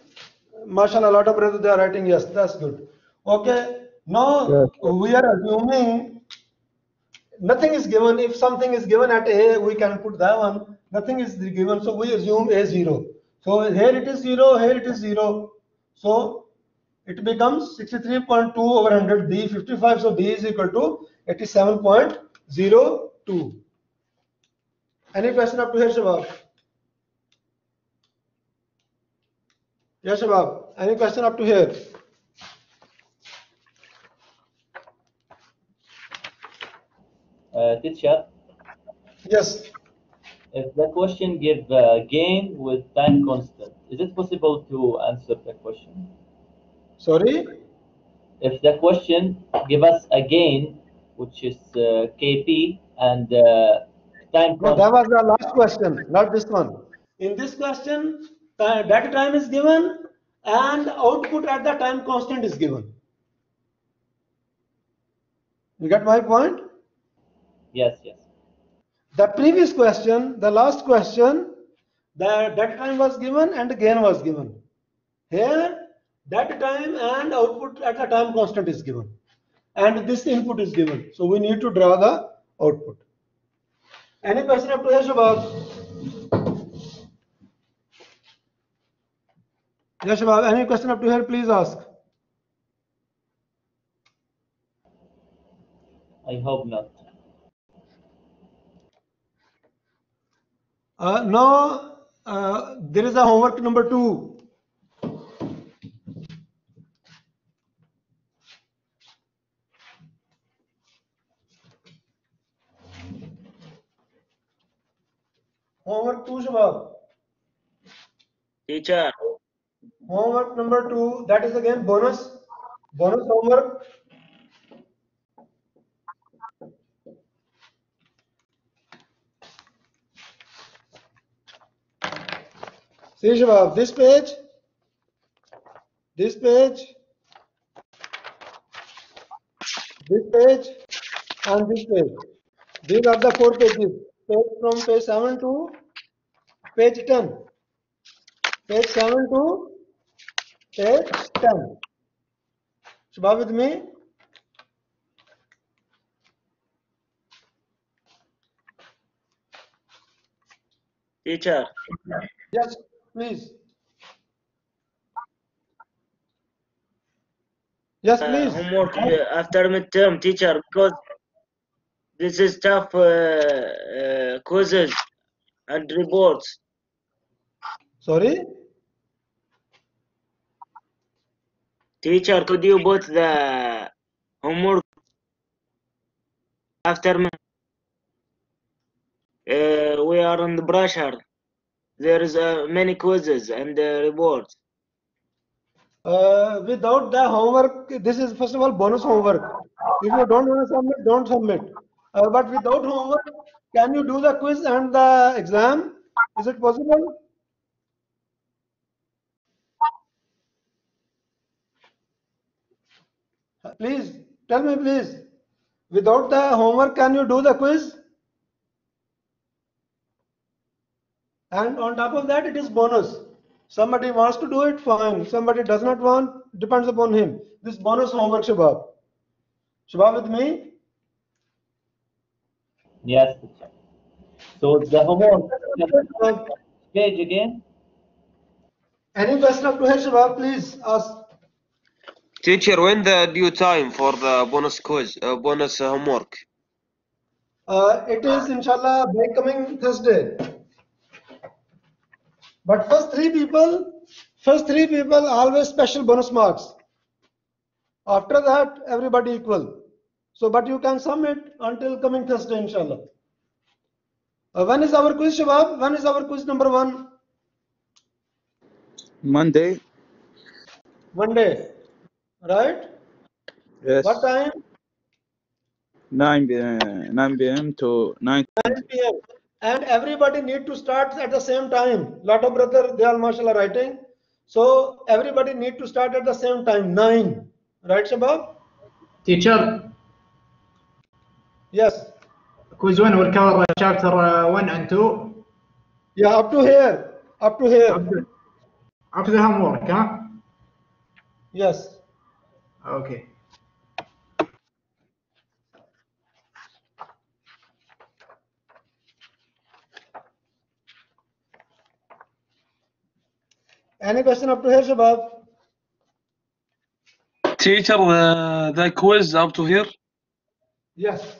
MashaAllah, a lot of brothers they are writing yes. That's good. Okay. Now Yes. we are assuming nothing is given. If something is given at A, we can put that one. Nothing is given, so we assume A 0. So here it is 0, here it is 0. So it becomes 63.2 over 100, B 55. So B is equal to 87.02. Any question up to here, Shabab? Yes, Shabab. Any question up to here? Teacher, Yes. if the question give gain with time constant, is it possible to answer the question? Sorry? If the question give us a gain, which is KP, and time No, that constant. was the last question, not this one. In this question, data time is given and output at the time constant is given. You get my point? Yes, yes. The previous question, the last question, that time was given and gain was given. Here, that time and output at the time constant is given, and this input is given. So we need to draw the output. Any question up to here, Shabab? Yes, Shabab. Any question up to here? Please ask. I hope not. No, there is a homework number 2. Homework 2, Shabab. Teacher. Homework number 2, that is again bonus homework. See, Shabab, this page, this page, and this page. These are the 4 pages. From page 7 to page 10. Page 7 to page 10. Shabab, with me? Teacher. Yes, please. Yes, please. Homework after midterm, teacher, because this is tough quizzes and reports. Sorry? Teacher, could you put the homework after we are under pressure? There is many quizzes and reports. Without the homework, this is first of all bonus homework. If you don't want to submit, don't submit. But without homework, can you do the quiz and the exam? Is it possible? Please, tell me please. Without the homework, can you do the quiz? And on top of that, it is bonus. Somebody wants to do it, fine. Somebody does not want, depends upon him. This bonus homework, Shabab. Shabab, with me? Yes, teacher. So the homework page again. Any question up to here, Shabab? Please ask. Teacher, when the due time for the bonus quiz, bonus homework? It is inshallah by coming Thursday. But first three people always special bonus marks. After that, everybody equal. So, but you can submit until coming Thursday, inshallah. When is our quiz, Shabab? When is our quiz number 1? Monday. Monday, right? Yes. What time? 9 p.m. to 9 p.m. And everybody need to start at the same time. Lot of brother, they are mashallah writing. So everybody need to start at the same time, 9. Right, Shabab? Teacher. Yes. Quiz 1 will cover chapter 1 and 2. Yeah, up to here. Up to here. Up to the homework, huh? Yes. Okay. Any question up to here, Shabab? Teacher, the quiz up to here? Yes.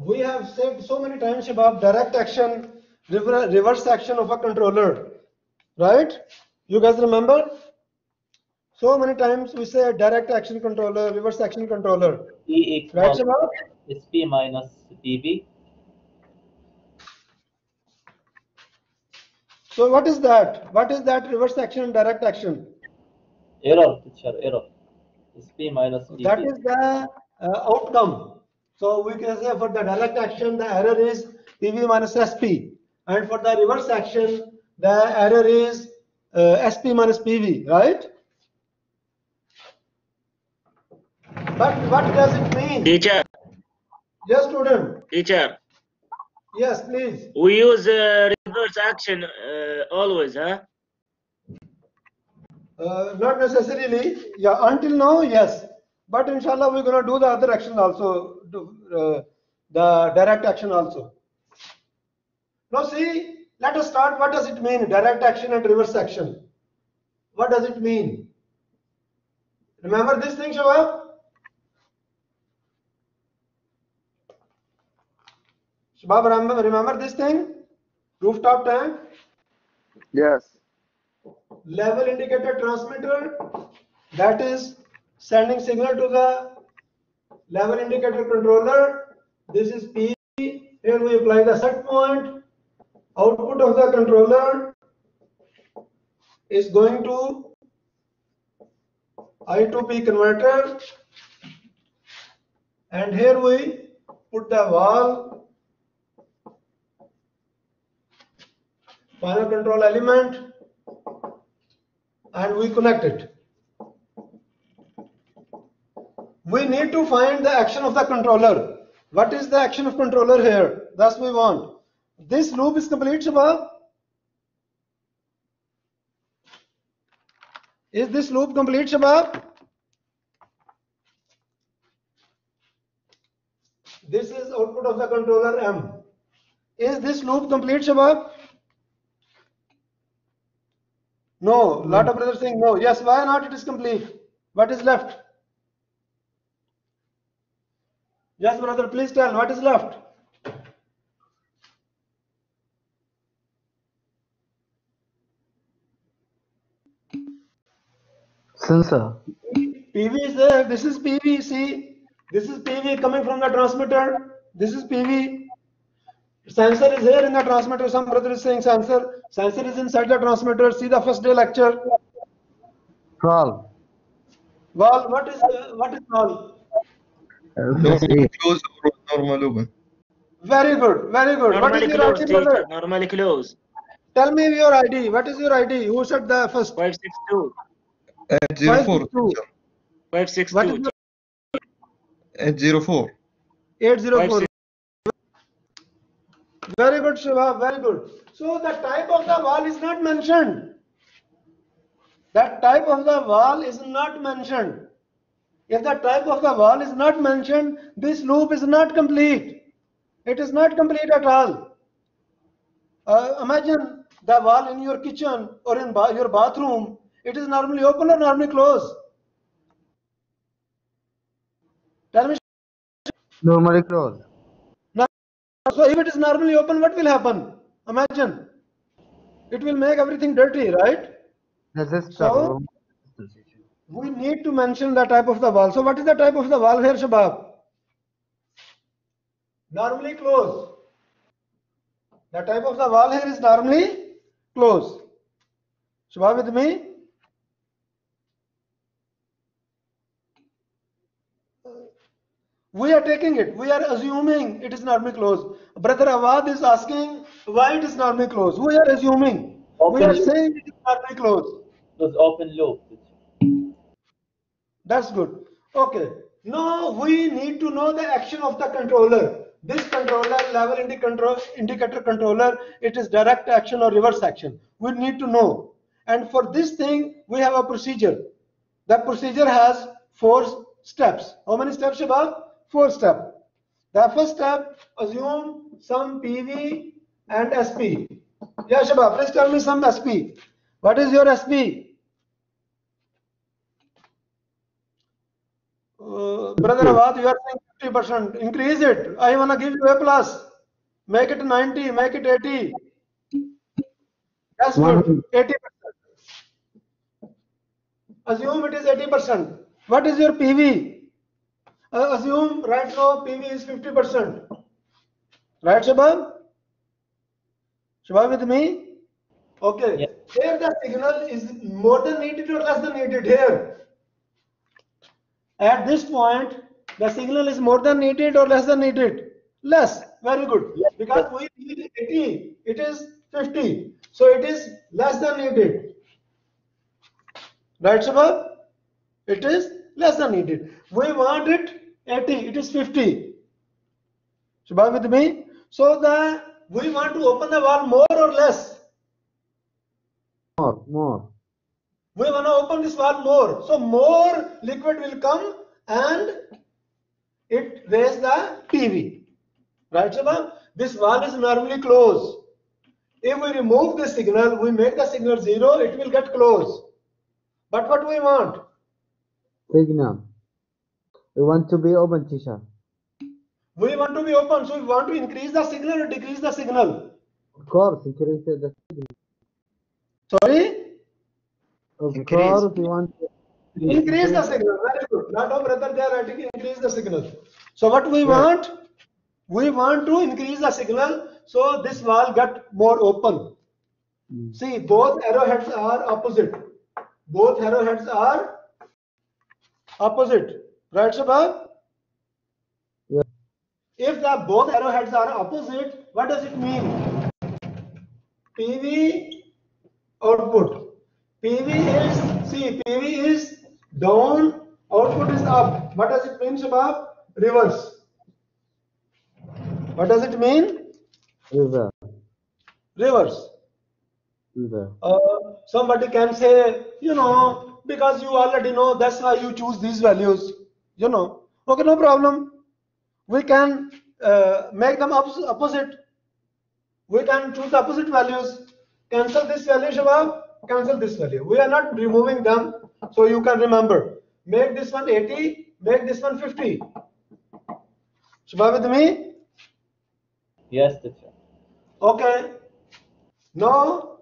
We have said so many times about direct action, reverse action of a controller, right? You guys remember? So many times we say direct action controller, reverse action controller. E Right, equals Shabab? SP minus PV. So what is that? What is that reverse action and direct action? Error, teacher, error. SP minus PV. That is the outcome. So we can say for the direct action, the error is PV minus SP. And for the reverse action, the error is SP minus PV, right? But what does it mean? Teacher. Yes, student. Teacher. Yes, please. We use reverse action always, huh? Not necessarily. Yeah, until now, yes. But inshallah, we're going to do the other action also, the direct action also. Now see, let us start. What does it mean, direct action and reverse action? What does it mean? Remember this thing, Shabab? Shabab, remember this thing? Rooftop tank? Yes. Level indicator transmitter, that is sending signal to the level indicator controller. This is P. Here we apply the set point. Output of the controller is going to I to P converter, and here we put the valve, final control element, and we connect it. We need to find the action of the controller. What is the action of controller here? That's we want. This loop is complete, Shabab. Is this loop complete, Shabab? This is output of the controller M. Is this loop complete, Shabab? No. Lot of brothers saying no. Yes, why not? It is complete. What is left? Yes, brother, please tell what is left. Sensor. PV is there. This is PV. See, this is PV coming from the transmitter. This is PV. Sensor is here in the transmitter. Some brother is saying sensor. Sensor is inside the transmitter. See the first day lecture. Valve. Valve. What is valve? Close or normal open. Very good. Very good. What is your ID, brother? Normally close. Tell me your ID. What is your ID? Who said the first? 562. 804. 562. What is your 804. 804. Very good, Shiva. Very good. So the type of the wall is not mentioned. That type of the wall is not mentioned. If the type of the wall is not mentioned, this loop is not complete. It is not complete at all. Imagine the wall in your kitchen or in your bathroom. It is normally open or normally closed? Tell me. Normally closed. So if it is normally open, what will happen? Imagine. It will make everything dirty, right? So we need to mention the type of the wall. So what is the type of the wall here, Shabab? Normally closed. The type of the wall here is normally closed. Shabab with me? We are taking it. We are assuming it is normally closed. Brother Awad is asking why it is normally closed. We are assuming. We are saying it is normally closed. It was open loop. That's good. Okay. Now we need to know the action of the controller. This controller, level indicator controller, it is direct action or reverse action. We need to know. And for this thing, we have a procedure. The procedure has 4 steps. How many steps, Shabab? 4 steps. The first step, assume some PV and SP. Yeah, Shabab, please tell me some SP. What is your SP? Brother Awad, you are saying 50%. Increase it. I want to give you A+. Make it 90, make it 80. That's good. 80%. Assume it is 80%. What is your PV? Assume right now PV is 50%. Right, Shabab? Shabab with me? Okay. Yes. Here the signal is more than needed or less than needed here. At this point, the signal is more than needed or less than needed? Less. Very good. Yes. Because we need 80, it is 50. So it is less than needed. Right, Shabab? It is less than needed. We want it 80, it is 50. Shabab with me? So we want to open the valve more or less? More. We want to open this valve more. So more liquid will come and it raise the PV. Right, Shabab? This valve is normally closed. If we remove the signal, we make the signal 0, it will get closed. But what we want? Signal. We want to be open, teacher. We want to be open, so we want to increase the signal or decrease the signal? Of course, increase the signal. Sorry? Of Increase. course, we want to Increase the signal. Very good. Not all brother, they are writing increase the signal. So what we want? We want to increase the signal so this valve get more open. See, both arrowheads are opposite. Both arrowheads are opposite. Right, Shabab? Yeah. If the both arrowheads are opposite, what does it mean? PV output. PV is down, output is up. What does it mean, Shabab? Reverse. What does it mean? reverse. Reverse. Reverse. Somebody can say, because you already know, that's why you choose these values. Okay, no problem. We can make them opposite. We can choose the opposite values. Cancel this value, Shabab. Cancel this value. We are not removing them, so you can remember. Make this one 80, make this one 50. Shabab with me? Yes, teacher. Okay. Now,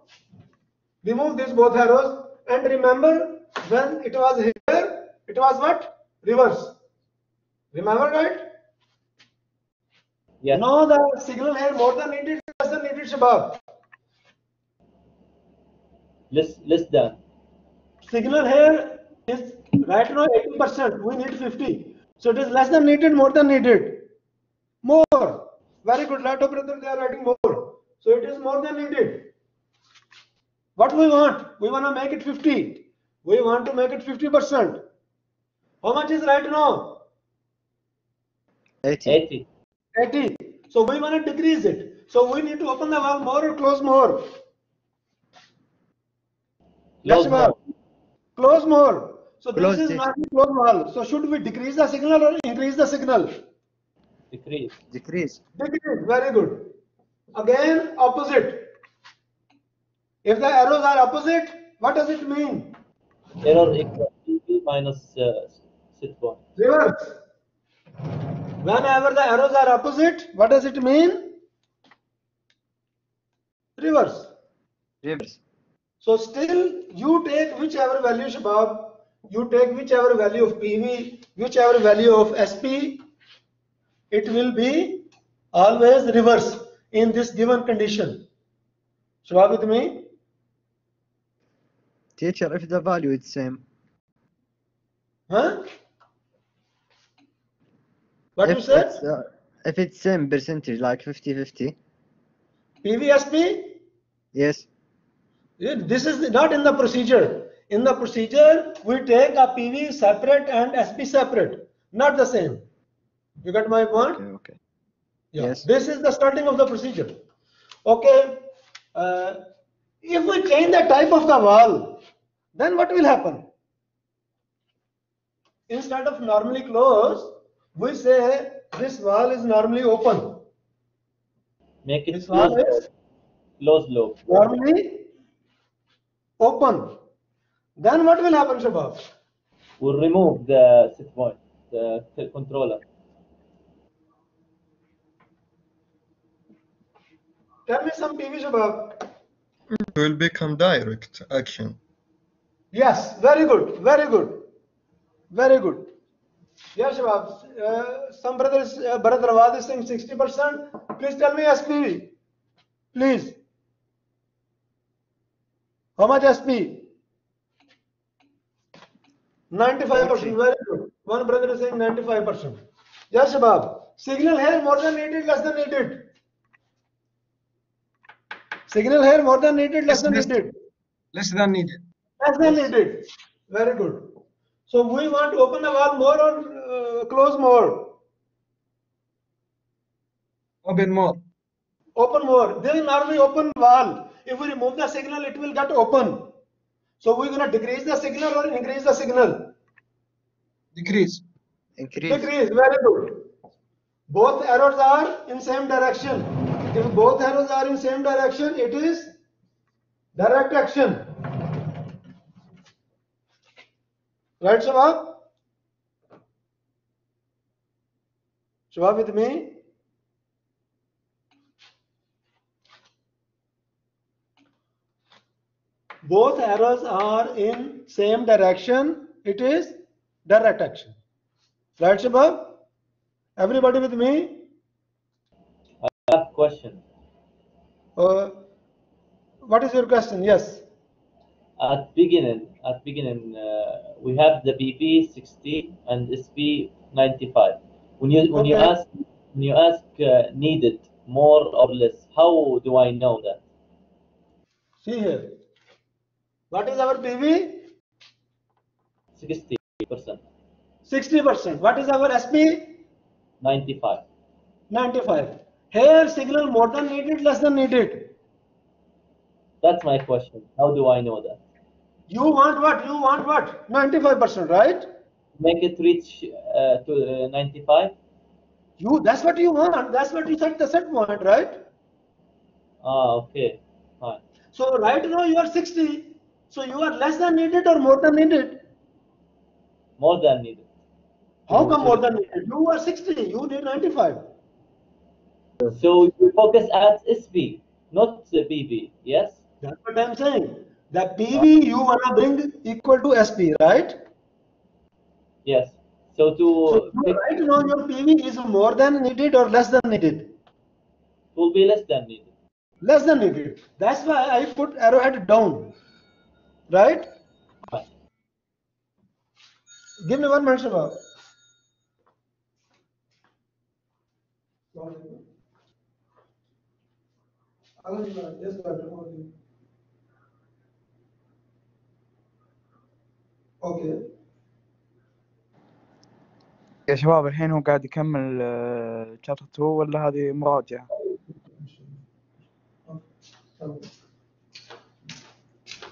remove these both arrows and remember when it was here, it was what? Reverse. Remember, right? Yes. Now the signal here more than needed, less than needed, Shabab. Less than. Signal here is right now 80%. We need 50. So it is less than needed, more than needed. More. Very good. Right operator, they are writing more. So it is more than needed. What we want? We want to make it 50. We want to make it 50%. How much is right now? 80. 80. So we want to decrease it. So we need to open the valve more or close more? Close more. Close more. So Close this is it. not a close valve. So should we decrease the signal or increase the signal? Decrease. Decrease. Decrease. Very good. Again, opposite. If the arrows are opposite, what does it mean? Error equal PV minus set point. Reverse. Whenever the arrows are opposite, what does it mean? Reverse. Reverse. So still you take whichever value, Shabab, you take whichever value of PV, whichever value of SP, it will be always reverse in this given condition. Shabab with me? Teacher, if the value is same. Huh? What you said? If it's same percentage, like 50-50. PV, SP? Yes. This is not in the procedure. In the procedure, we take a PV separate and SP separate, not the same. You got my point? Okay. Yeah. Yes. This is the starting of the procedure. Okay. If we change the type of the valve, then what will happen? Instead of normally closed, we say this valve is normally open. Make it This valve is close loop. normally open. Then what will happen, Shabab? We'll remove the set point, the controller. Tell me some PV, Shabab. It will become direct action. Yes, very good, very good, very good. Yeah, Shabab. Some brothers, brother Rawad is saying 60%. Please tell me SP. Please. How much SP? 95%. Very good. One brother is saying 95%. Yes, Shabab. Signal here more than needed, less than needed. Signal here more than needed, less than needed. Less than needed. Less than needed. Very good. So we want to open the valve more or close more? Open more. Open more. This is normally open valve. If we remove the signal, it will get open. So we're going to decrease the signal or increase the signal? Decrease. Increase. Decrease. Very good. Both arrows are in same direction. If both arrows are in same direction, it is direct action. Right, Shabab? Shabab with me? Both arrows are in same direction. It is direct action. Right, Shabab? Everybody with me? I have a question. What is your question? Yes. At beginning, we have the BB 60 and SP 95. When you ask needed more or less, how do I know that? See here. What is our PV? 60%. 60%. What is our SP? 95. 95. Here signal more than needed, less than needed. That's my question. How do I know that? You want what? You want what? 95%, right? Make it reach to 95? That's what you want. That's what you said the set point, right? Ah, okay. Fine. So right now you are 60. So you are less than needed or more than needed? More than needed. How come more than needed? You are 60. You need 95. So you focus at SP, not the BB, yes? That's what I'm saying. The PV you want to bring equal to SP, right? Yes. So right now your PV is more than needed or less than needed? It will be less than needed. Less than needed. That's why I put arrowhead down. Right? Fine. Give me 1 minute, Shabab. Yes, okay. يا شباب الحين هو قاعد يكمل شابتر 2 ولا هذه مراجعة؟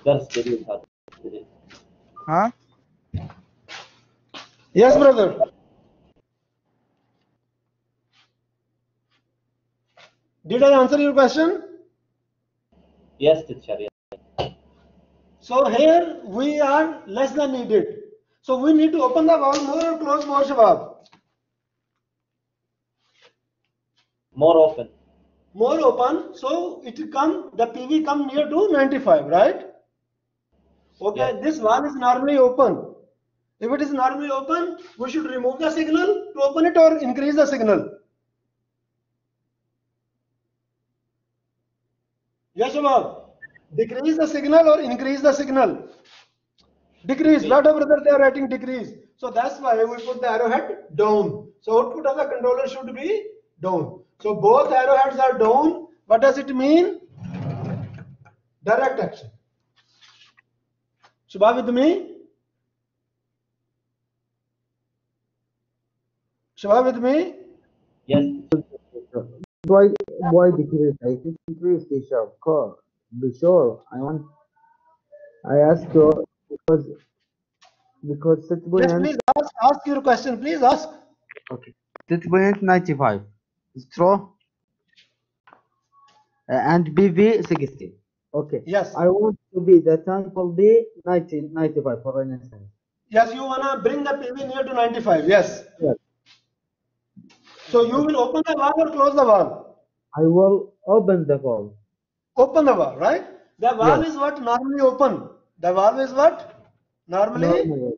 درس جديد هذا. ها؟ Yes, brother. Did I answer your question? Yes, teacher. Yes. So here we are less than needed. So we need to open the valve more or close more, Shabab? More open. More open. So it come, the PV come near to 95, right? Okay, yes. This valve is normally open. If it is normally open, we should remove the signal to open it or increase the signal. Yes, Shabab. Decrease the signal or increase the signal? Decrease. Lot of brothers they are writing decrease. So that's why we put the arrowhead down. So output of the controller should be down. So both arrowheads are down. What does it mean? Direct action. Shabab with me? Shabab with me? Yes. Why decrease? I think increase, teacher. Of course. Be sure. I ask you because set point. Yes, please ask your question. Please ask. Okay. Set point 95. Is true. And BV 60. Okay. Yes. I want to be the tank will be 95 for an instance. Yes, you wanna bring the PV near to 95. Yes. Yes. So you will open the valve or close the valve? I will open the valve. Open the valve, right? The valve is what normally open. The valve is what? Normally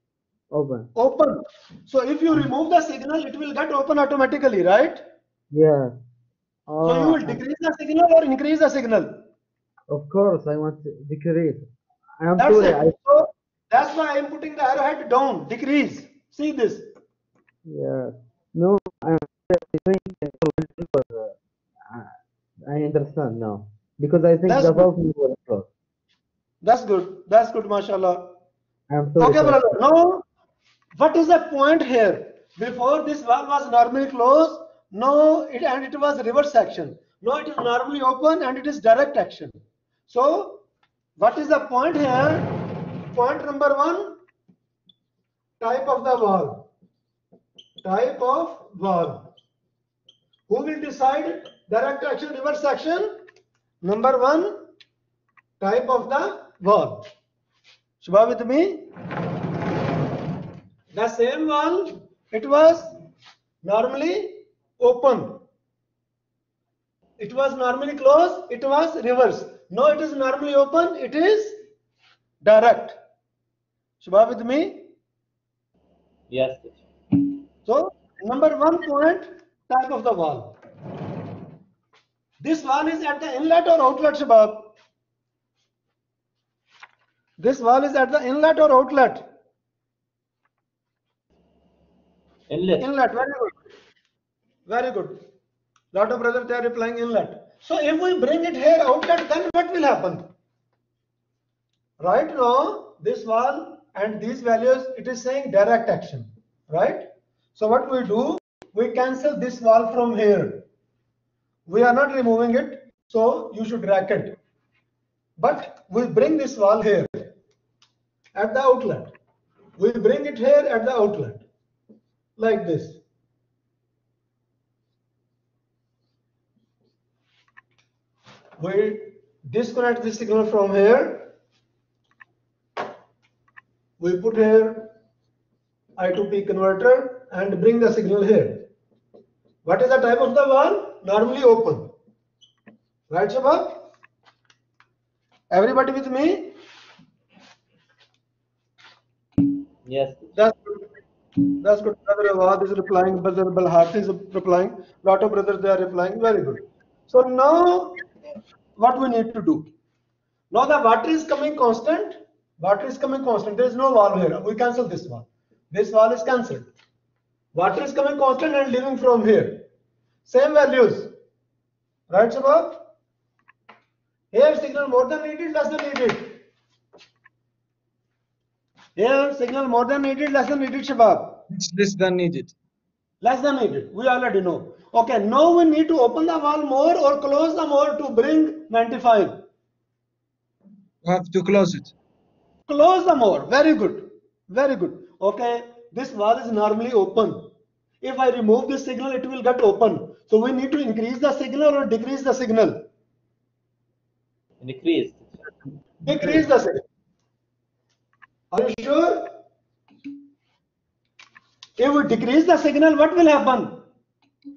Open. Open. So if you remove the signal, it will get open automatically, right? Yeah. So you will decrease the signal or increase the signal? Of course, I want to decrease. I'm That's sorry. it. So that's why I am putting the arrowhead down. Decrease. See this. Yeah. No, I'm saying I understand now because I think That's the good. valve was closed. That's good. That's good, mashallah. I'm sorry. Okay, for brother. Now, what is the point here? Before this valve was normally closed, and it was reverse action. Now it is normally open and it is direct action. So, what is the point here? Point number 1, type of the valve. Type of valve. Who will decide direct action, reverse action? Number 1, type of the valve. Shubha with me? The same valve, it was normally open. It was normally closed, it was reverse. Now it is normally open, it is direct. Shubha with me? Yes. So, number 1 point, type of the valve. This valve is at the inlet or outlet, Shabab? This valve is at the inlet or outlet? Inlet. Inlet, very good. Very good. Lot of brothers, they are replying inlet. So if we bring it here outlet, then what will happen? Right now, this valve and these values, it is saying direct action, right? So what we do, we cancel this valve from here. We are not removing it, so you should rack it. But we bring this valve here at the outlet. We bring it here at the outlet, like this. We disconnect the signal from here. We put here I to P converter and bring the signal here. What is the type of the valve? Normally open. Right, Shabab? Everybody with me? Yes. That's good. That's good. Brother Awad is replying. Brother Balhat is replying. Lot of brothers, they are replying. Very good. So now, what we need to do? Now the water is coming constant. Water is coming constant. There is no valve here. We cancel this valve. This valve is cancelled. Water is coming constant and leaving from here. Same values. Right, Shabab? Here signal more than needed, less than needed. Here signal more than needed, less than needed, Shabab. It's less than needed. Less than needed. We already know. Okay, now we need to open the valve more or close the more to bring 95. You have to close it. Close the more. Very good. Very good. Okay, this valve is normally open. If I remove this signal, it will get open. So we need to increase the signal or decrease the signal? Decrease. Decrease the signal. Are you sure? If we decrease the signal, what will happen?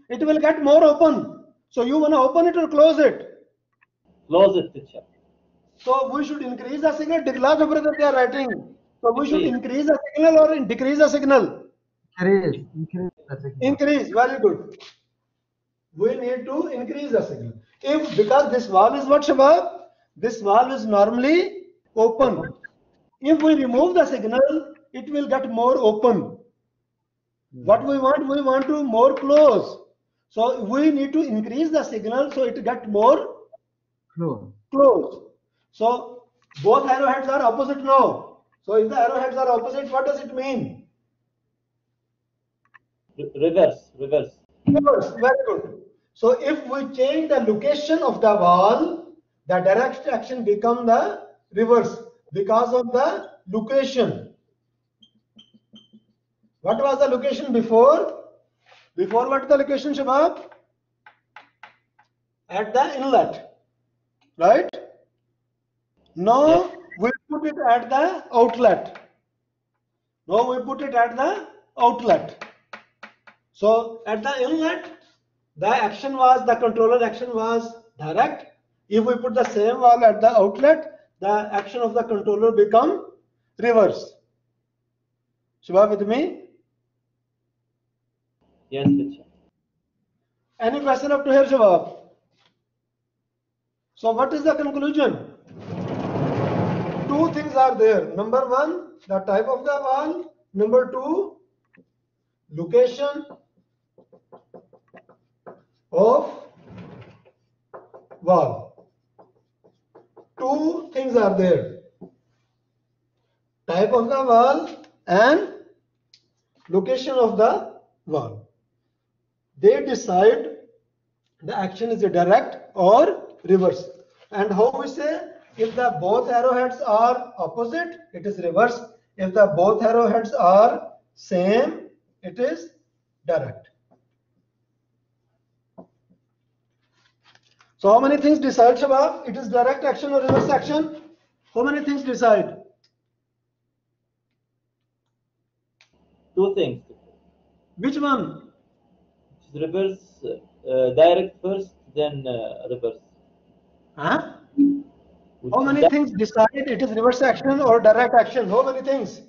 It will get more open. So you want to open it or close it? Close it, teacher. So we should increase the signal. Lot of brothers they are writing. So we should increase the signal or decrease the signal? Increase the signal. Increase. Very good. We need to increase the signal. Because this valve is what, Shabab? This valve is normally open. If we remove the signal, it will get more open. What we want to more close. So we need to increase the signal so it get more close. So both arrowheads are opposite now. So if the arrowheads are opposite, what does it mean? Reverse. Reverse. Reverse. Very good. So if we change the location of the valve, the direct action become the reverse because of the location. What was the location before? Before what the location, Shabab? At the inlet, right? Now we put it at the outlet. Now we put it at the outlet. So at the inlet, the controller action was direct. If we put the same valve at the outlet, the action of the controller become reverse. Shabab with me? Yes, teacher. Any question up to here, Shabab? So what is the conclusion? Two things are there. Number one, the type of the wall. Number two, location of wall. Two things are there. Type of the wall and location of the wall. They decide the action is a direct or reverse. And how we say, if the both arrowheads are opposite, it is reverse. If the both arrowheads are same, it is direct. So how many things decide, Shabab? It is direct action or reverse action? How many things decide? Two things. Which one? Reverse, direct first, then reverse. Huh? Which How is many that- things decide it is reverse action or direct action? How many things?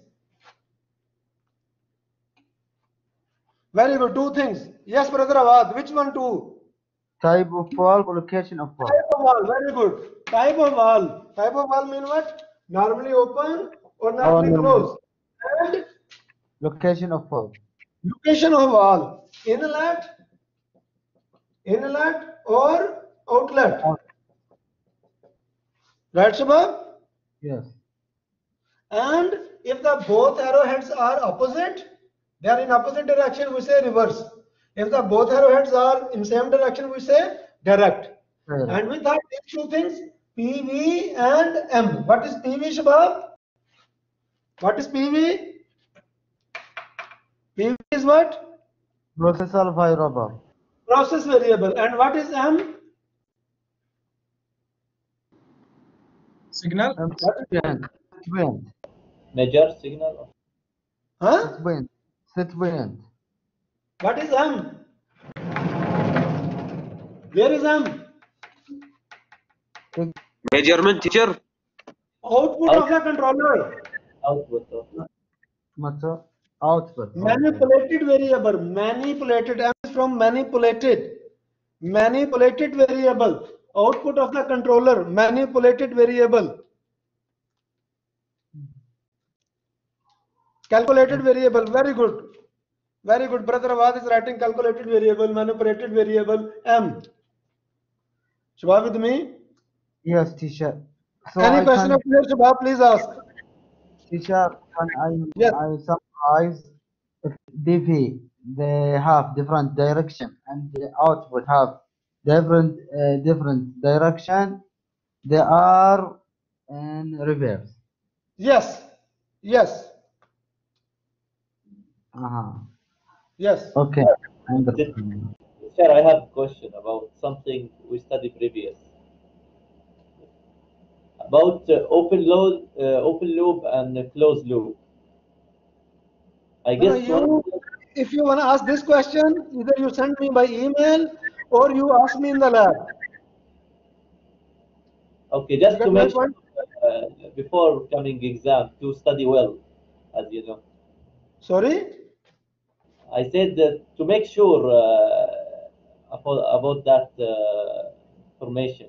Very good. Two things. Yes, brother Awad. Which one? Two. Type of wall or location of wall. Type of wall. Very good. Type of wall. Type of wall mean what? Normally open or normally normally. closed. And Location of wall. location of wall. Inlet or outlet. Right, Shabab? Yes. And if the both arrowheads are opposite, they are in opposite direction, we say reverse. If the both arrowheads are in same direction, we say direct. Direct. And we thought these two things, PV and M. What is PV, Shabab? What is PV? PV is what? Processor variable. Process variable. And what is M? Signal. Set Major signal. Huh? point. What is M? Where is M? measurement, teacher. Output of the controller. Output of. Output. Manipulated variable. Manipulated. M is from manipulated. Manipulated variable. Output of the controller. Manipulated variable. Calculated variable. Very good. Very good. Brother Awad is writing calculated variable, manipulated variable, M. Shabab with me? Yes, teacher. So Any I question can, of yours, Shabab, please ask. teacher, can Yes. I summarize if DV they have different direction and the output have different direction, they are in reverse. Yes. Yes. Yes. Okay. I understand. Sir, I have a question about something we studied previous. About open loop and closed loop. I No, guess if you want to ask this question, either you send me by email or you ask me in the lab. okay, just You to get my make sure before coming exam to study well, as you know. Sorry? I said that to make sure about that information.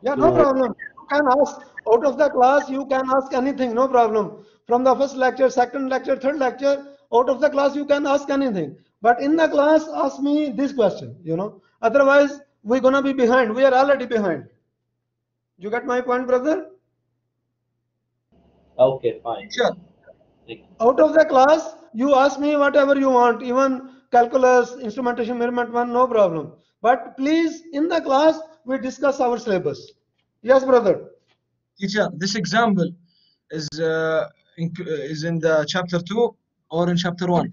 Yeah, no problem. You can ask out of the class, you can ask anything, no problem. From the first lecture, second lecture, third lecture, out of the class, you can ask anything. But in the class, ask me this question, you know. Otherwise, we're going to be behind. We are already behind. You get my point, brother? Okay, fine. Sure. Out of the class, you ask me whatever you want, even calculus, instrumentation, measurement one, no problem. But please, in the class, we discuss our syllabus. Yes, brother. Teacher, this example is in the chapter 2 or in chapter 1?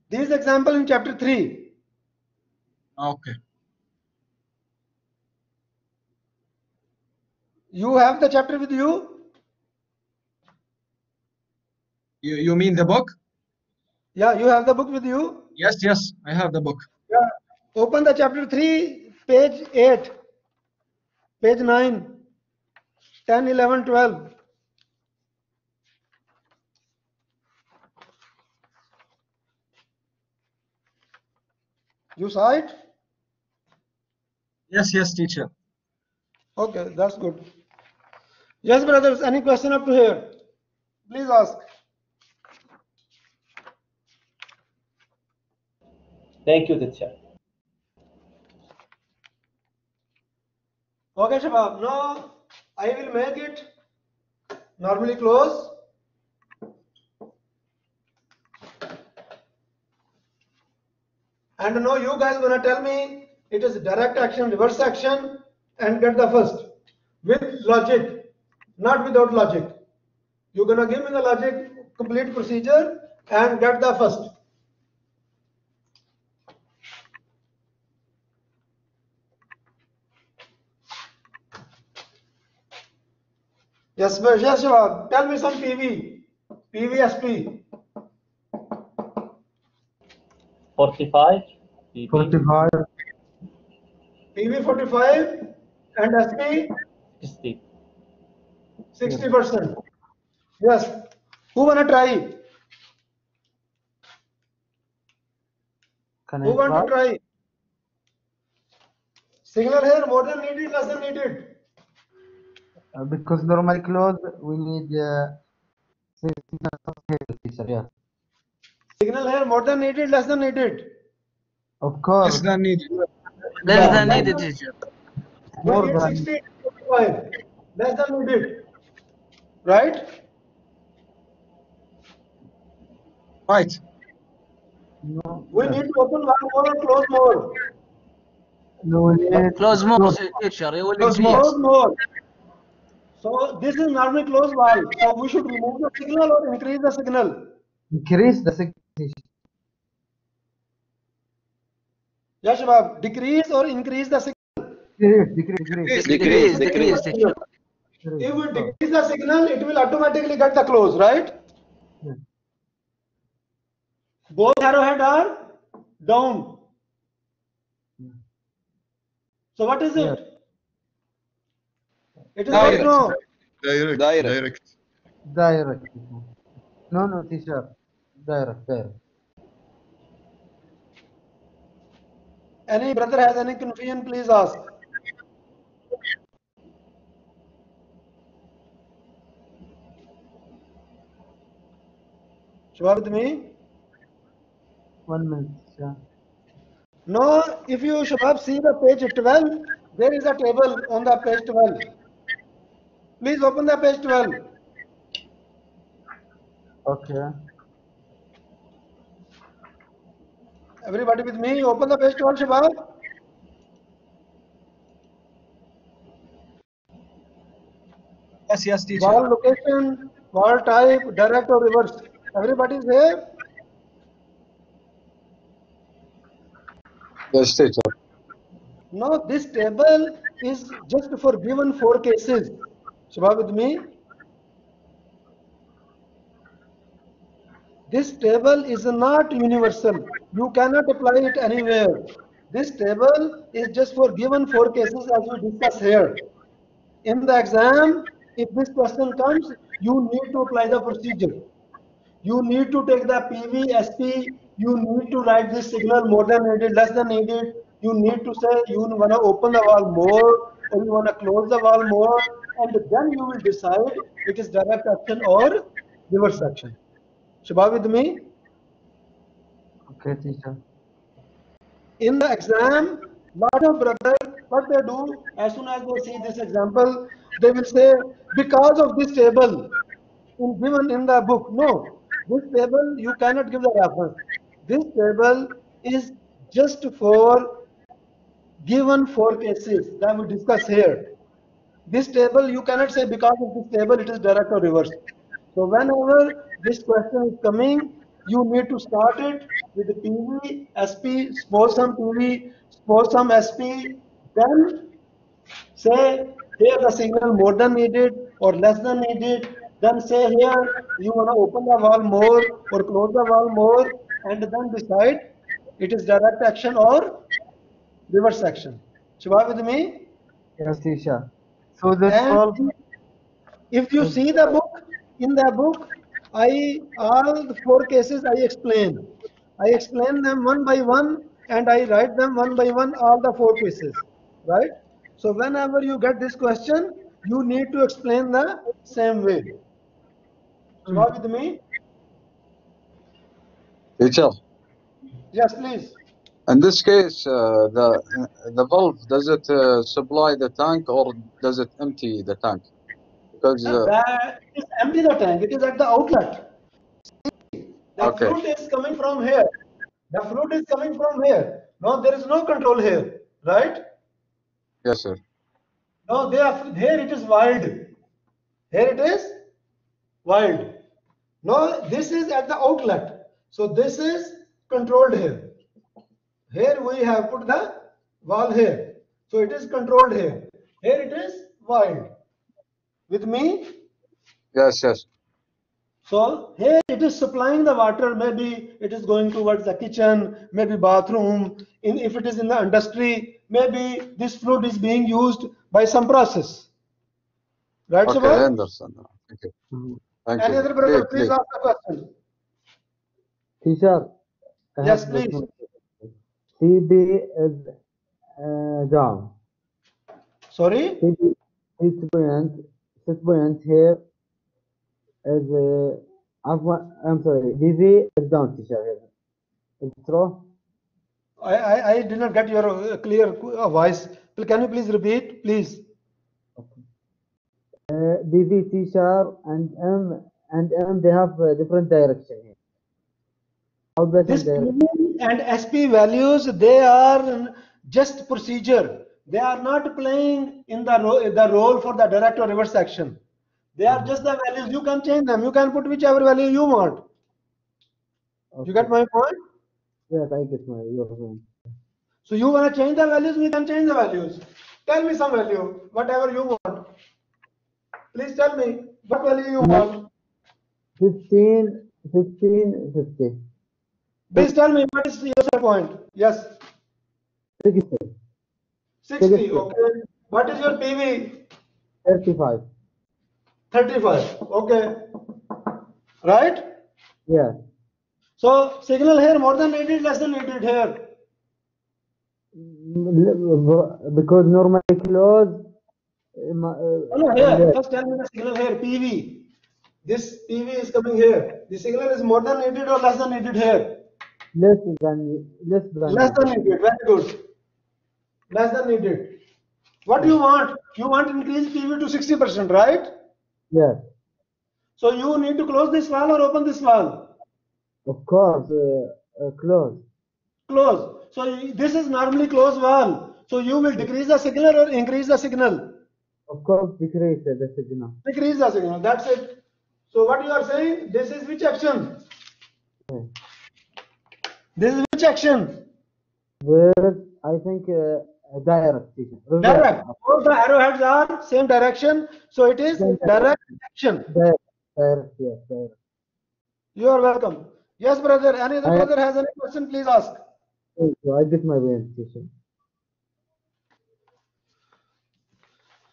This example in chapter 3. Okay. You have the chapter with you? You mean the book? Yeah, you have the book with you? Yes, yes, I have the book. Yeah. Open the chapter 3, page 8, page 9, 10, 11, 12. You saw it? Yes, teacher. Okay, that's good. Yes, brothers, any question up to here? Please ask. Thank you, teacher. Okay, Shabab, now I will make it normally close. And now you guys gonna tell me it is direct action, reverse action, and get the first with logic, not without logic. You're gonna give me the logic, complete procedure, and get the first. Yes, Shabab, tell me some PV, PVSP. 45. PV. 45. PV 45 and SP 60. 60%. Yes. Who wanna try? Can Who I want try? to try? Signal here, more than needed, less than needed. Because normally close, we need signal here, teacher. Yeah. Signal here, more than needed, less than needed. Of course. Less than needed. Less than needed, teacher. More We need than 60, 45. Less than needed. Right? Right. no. We need to open one more or close more. No, we need Close more, teacher. You will Close more. So this is normally closed valve. So we should remove the signal or increase the signal. increase the signal. Yes, Shabab, decrease or increase the signal. Decrease. Decrease, teacher. If we decrease the signal, it will automatically get the close, right? Yeah. Both arrowhead are down. So what is it? It is Direct. what now? Direct. No, teacher. Direct. Any brother has any confusion, please ask. Shabab with me? 1 minute. Yeah. No, if you Shabab see the page 12, there is a table on the page 12. Please open the page 12. Okay. Everybody with me, open the page 12, Shabab. Yes, teacher. Wall location, wall type, direct or reverse. Everybody is here? Yes, teacher. No, this table is just for given 4 cases. Shabab with me? This table is not universal. You cannot apply it anywhere. This table is just for given 4 cases as we discuss here. In the exam, if this question comes, you need to apply the procedure. You need to take the PV, SP, you need to write this signal more than needed, less than needed. You need to say you want to open the valve more or you want to close the valve more, and then you will decide it is direct action or reverse action. Shabab with me? Okay, teacher. In the exam, lot of brothers, what they do, as soon as they see this example, they will say, because of this table given in the book. No, this table you cannot give the reference. This table is just for given 4 cases that we discuss here. This table you cannot say because of this table it is direct or reverse. So whenever this question is coming, you need to start it with the PV, SP, suppose some PV, suppose some SP, then say here the signal more than needed or less than needed, then say here you want to open the valve more or close the valve more, and then decide it is direct action or reverse action. Shabab with me? Yes, teacher. So that's And all. if you see the book, in the book, all the 4 cases I explain them one by one, and I write them one by one, all the 4 pieces, right? So whenever you get this question, you need to explain the same way. So are with me? Teacher, Yes, please. in this case, the valve, does it supply the tank or does it empty the tank? Because That is empty the tank. It is at the outlet. The okay, fluid is coming from here. The fluid is coming from here. No, there is no control here, right? yes, sir. No, here it is wild. Here it is wild. No, this is at the outlet. So this is controlled here. Here we have put the valve here. So it is controlled here. Here it is wild. With me? Yes, yes. So here it is supplying the water. Maybe it is going towards the kitchen, maybe bathroom. If it is in the industry, maybe this fluid is being used by some process. Right, Okay, Shabbat? I understand now. Thank you. Thank Any you. other brother, Please, please ask the question. Teacher, I Yes, have please. one. CB is down. Sorry? CB, this point here is I'm sorry, DV is down, teacher. Is it true? I did not get your clear voice. Can you please repeat, please? DV, teacher, and M, they have a different direction here. Outlet This and direction. PV and SP values, they are just procedure. They are not playing in the role for the direct or reverse action. They are just the values. You can change them. You can put whichever value you want. Okay. You get my point? Yes, I get your point. So you want to change the values, we can change the values. Tell me some value, whatever you want. Please tell me what value you want. 15, 50. Please tell me what is your point. Yes. 60. 60. Okay. What is your PV? 35. 35. Okay. Right? Yeah. So signal here more than needed, less than needed here. Because normally close. No, here. First tell me the signal here, PV. This PV is coming here. The signal is more than needed or less than needed here? Less than Less than needed. Very good. Less than needed. What do you want? You want increase PV to 60%, right? Yes. So you need to close this valve or open this valve? Of course, close. Close. So this is normally closed valve. So you will decrease the signal or increase the signal? Of course, decrease the signal. Decrease the signal. That's it. So what you are saying? This is which action? Okay. This is which action? Where I think direct. Direct. All the arrowheads are same direction. So it is direct action. Direct, yes, direct. You are welcome. Yes, brother. Any other brother has any question? Please ask. Thank you. I get my point, teacher.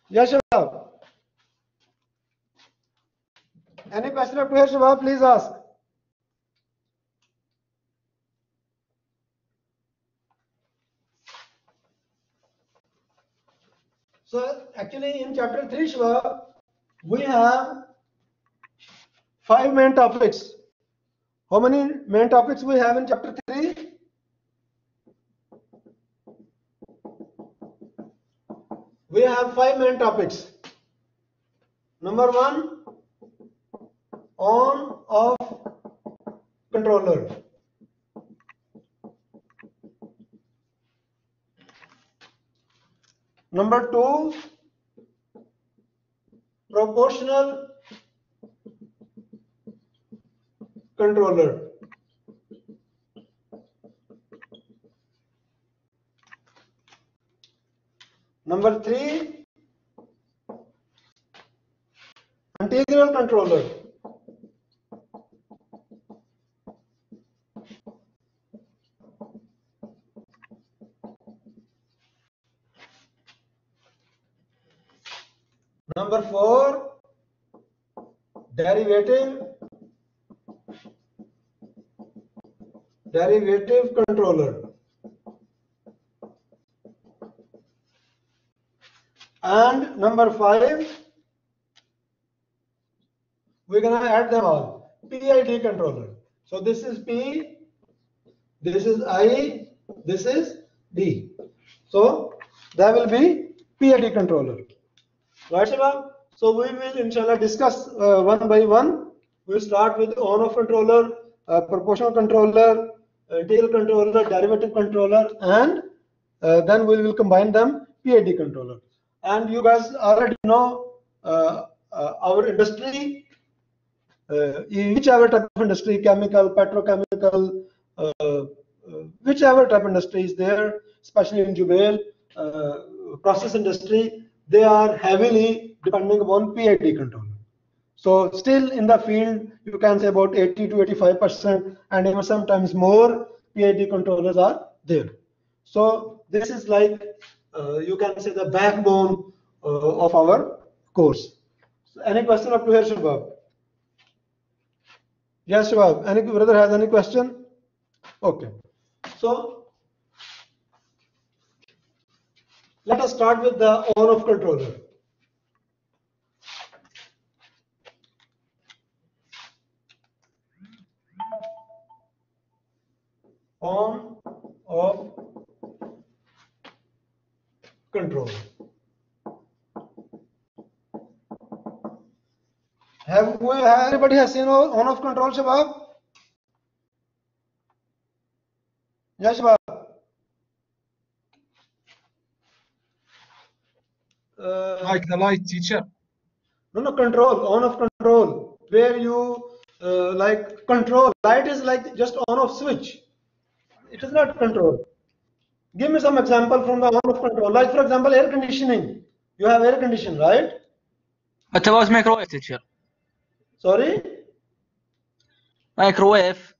Yes, Shabab. Any question up to here, Shabab? Please ask. So actually in chapter 3, Shabab, we have 5 main topics. How many main topics we have in chapter 3? We have 5 main topics. Number 1, on off controller. Number 2, proportional controller. Number 3, integral controller. Number 4, derivative controller. And number 5, we're gonna add them all. PID controller. So this is P, this is I, this is D. So that will be PID controller. Right, Shabab? So we will inshallah discuss one by one. We'll start with on-off controller, proportional controller, tail controller, derivative controller, and then we will combine them, PID controller. And you guys already know our industry, whichever type of industry, chemical, petrochemical, whichever type of industry is there, especially in Jubail, process industry, they are heavily depending upon PID controller. So still in the field, you can say about 80 to 85%, and even sometimes more PID controllers are there. So this is like, you can say, the backbone of our course. So any question up to here, Shabab? Yes, Shabab. Any brother has any question? Okay. So let us start with the on-off controller. On-off controller. Anybody has seen on-off control, Shabab? Yes, Shabab. Like the light, teacher. No, control, on-off control, where you like control. Light is like just on-off switch. It is not control. Give me some example from the on-off control. Like for example, air conditioning. You have air condition, right? What about microwave, teacher? Sorry? Microwave.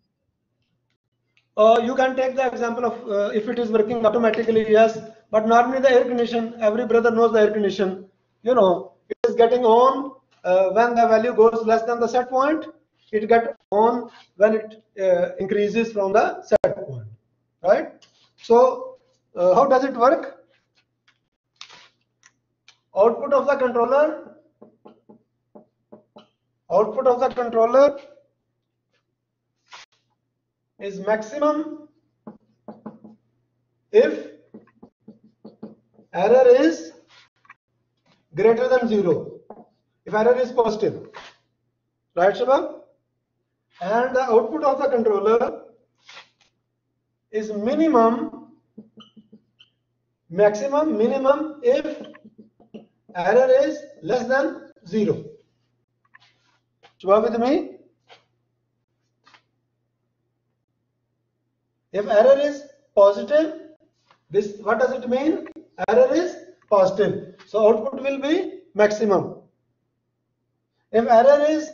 You can take the example of if it is working automatically, yes. But normally the air condition, every brother knows the air condition. You know, it is getting on when the value goes less than the set point. It gets on when it increases from the set point, right? So how does it work? Output of the controller is maximum if error is greater than 0, if error is positive, right, Shabab? And the output of the controller is maximum minimum if error is less than 0. Shabab with me? If error is positive, this, what does it mean? Error is positive. So output will be maximum. If error is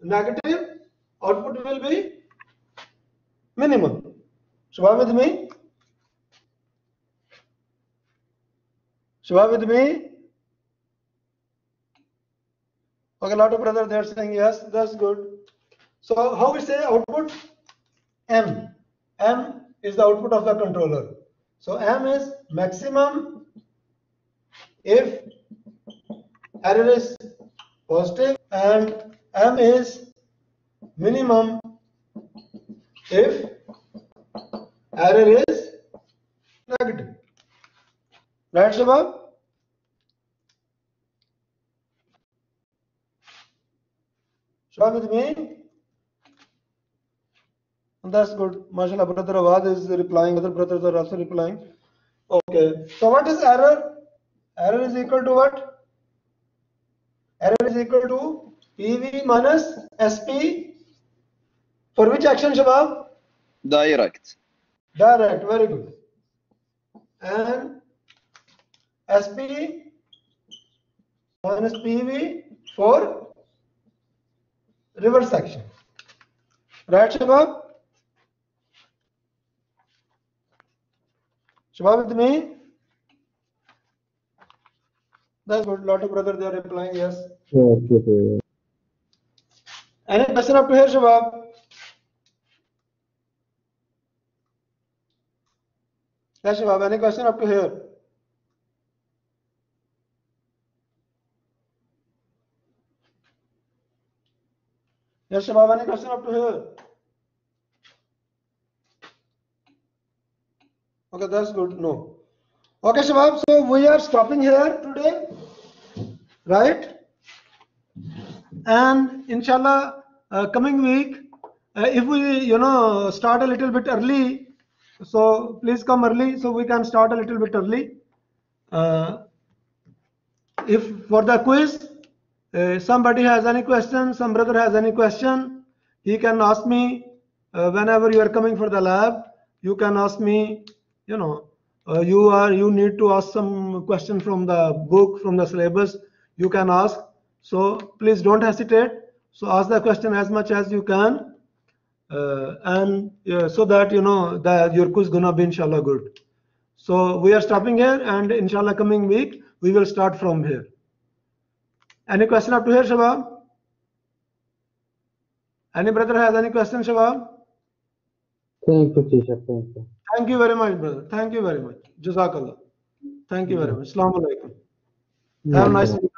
negative, output will be minimum. Shabab with me? Shabab with me? Okay, a lot of brothers they are saying yes, that's good. So how we say output? M. M is the output of the controller. So M is maximum if error is positive, and M is minimum if error is negative. Right, Shabab? Shabab with me? That's good. MashaAllah, brother Awad is replying, other brothers are also replying. Okay, so what is error? Error is equal to what? Error is equal to PV minus SP. For which action, Shabab? Direct. Direct, very good. And SP minus PV for reverse action. Right, Shabab? Shabab with me? That's good. Lot of brothers they are replying yes. Yeah. Any question up to here, Shabab? Yes, Shabab. Any question up to here? Yes, Shabab, any question up to here? Okay, that's good. No. Okay, Shabab, so we are stopping here today, right? And inshallah, coming week, if we, start a little bit early, so please come early so we can start a little bit early. If for the quiz, somebody has any question, some brother has any question, he can ask me whenever you are coming for the lab. You can ask me, you need to ask some question from the book, from the syllabus. You can ask. So please don't hesitate. So ask the question as much as you can, and so that that your quiz gonna be inshallah good. So we are stopping here, and inshallah coming week we will start from here. Any question up to here, Shabab? Any brother has any question, Shabab? Thank you, teacher. Thank you. Thank you very much, brother. Thank you very much. Jazakallah. Thank you very much. Assalamu alaikum. Have a nice week.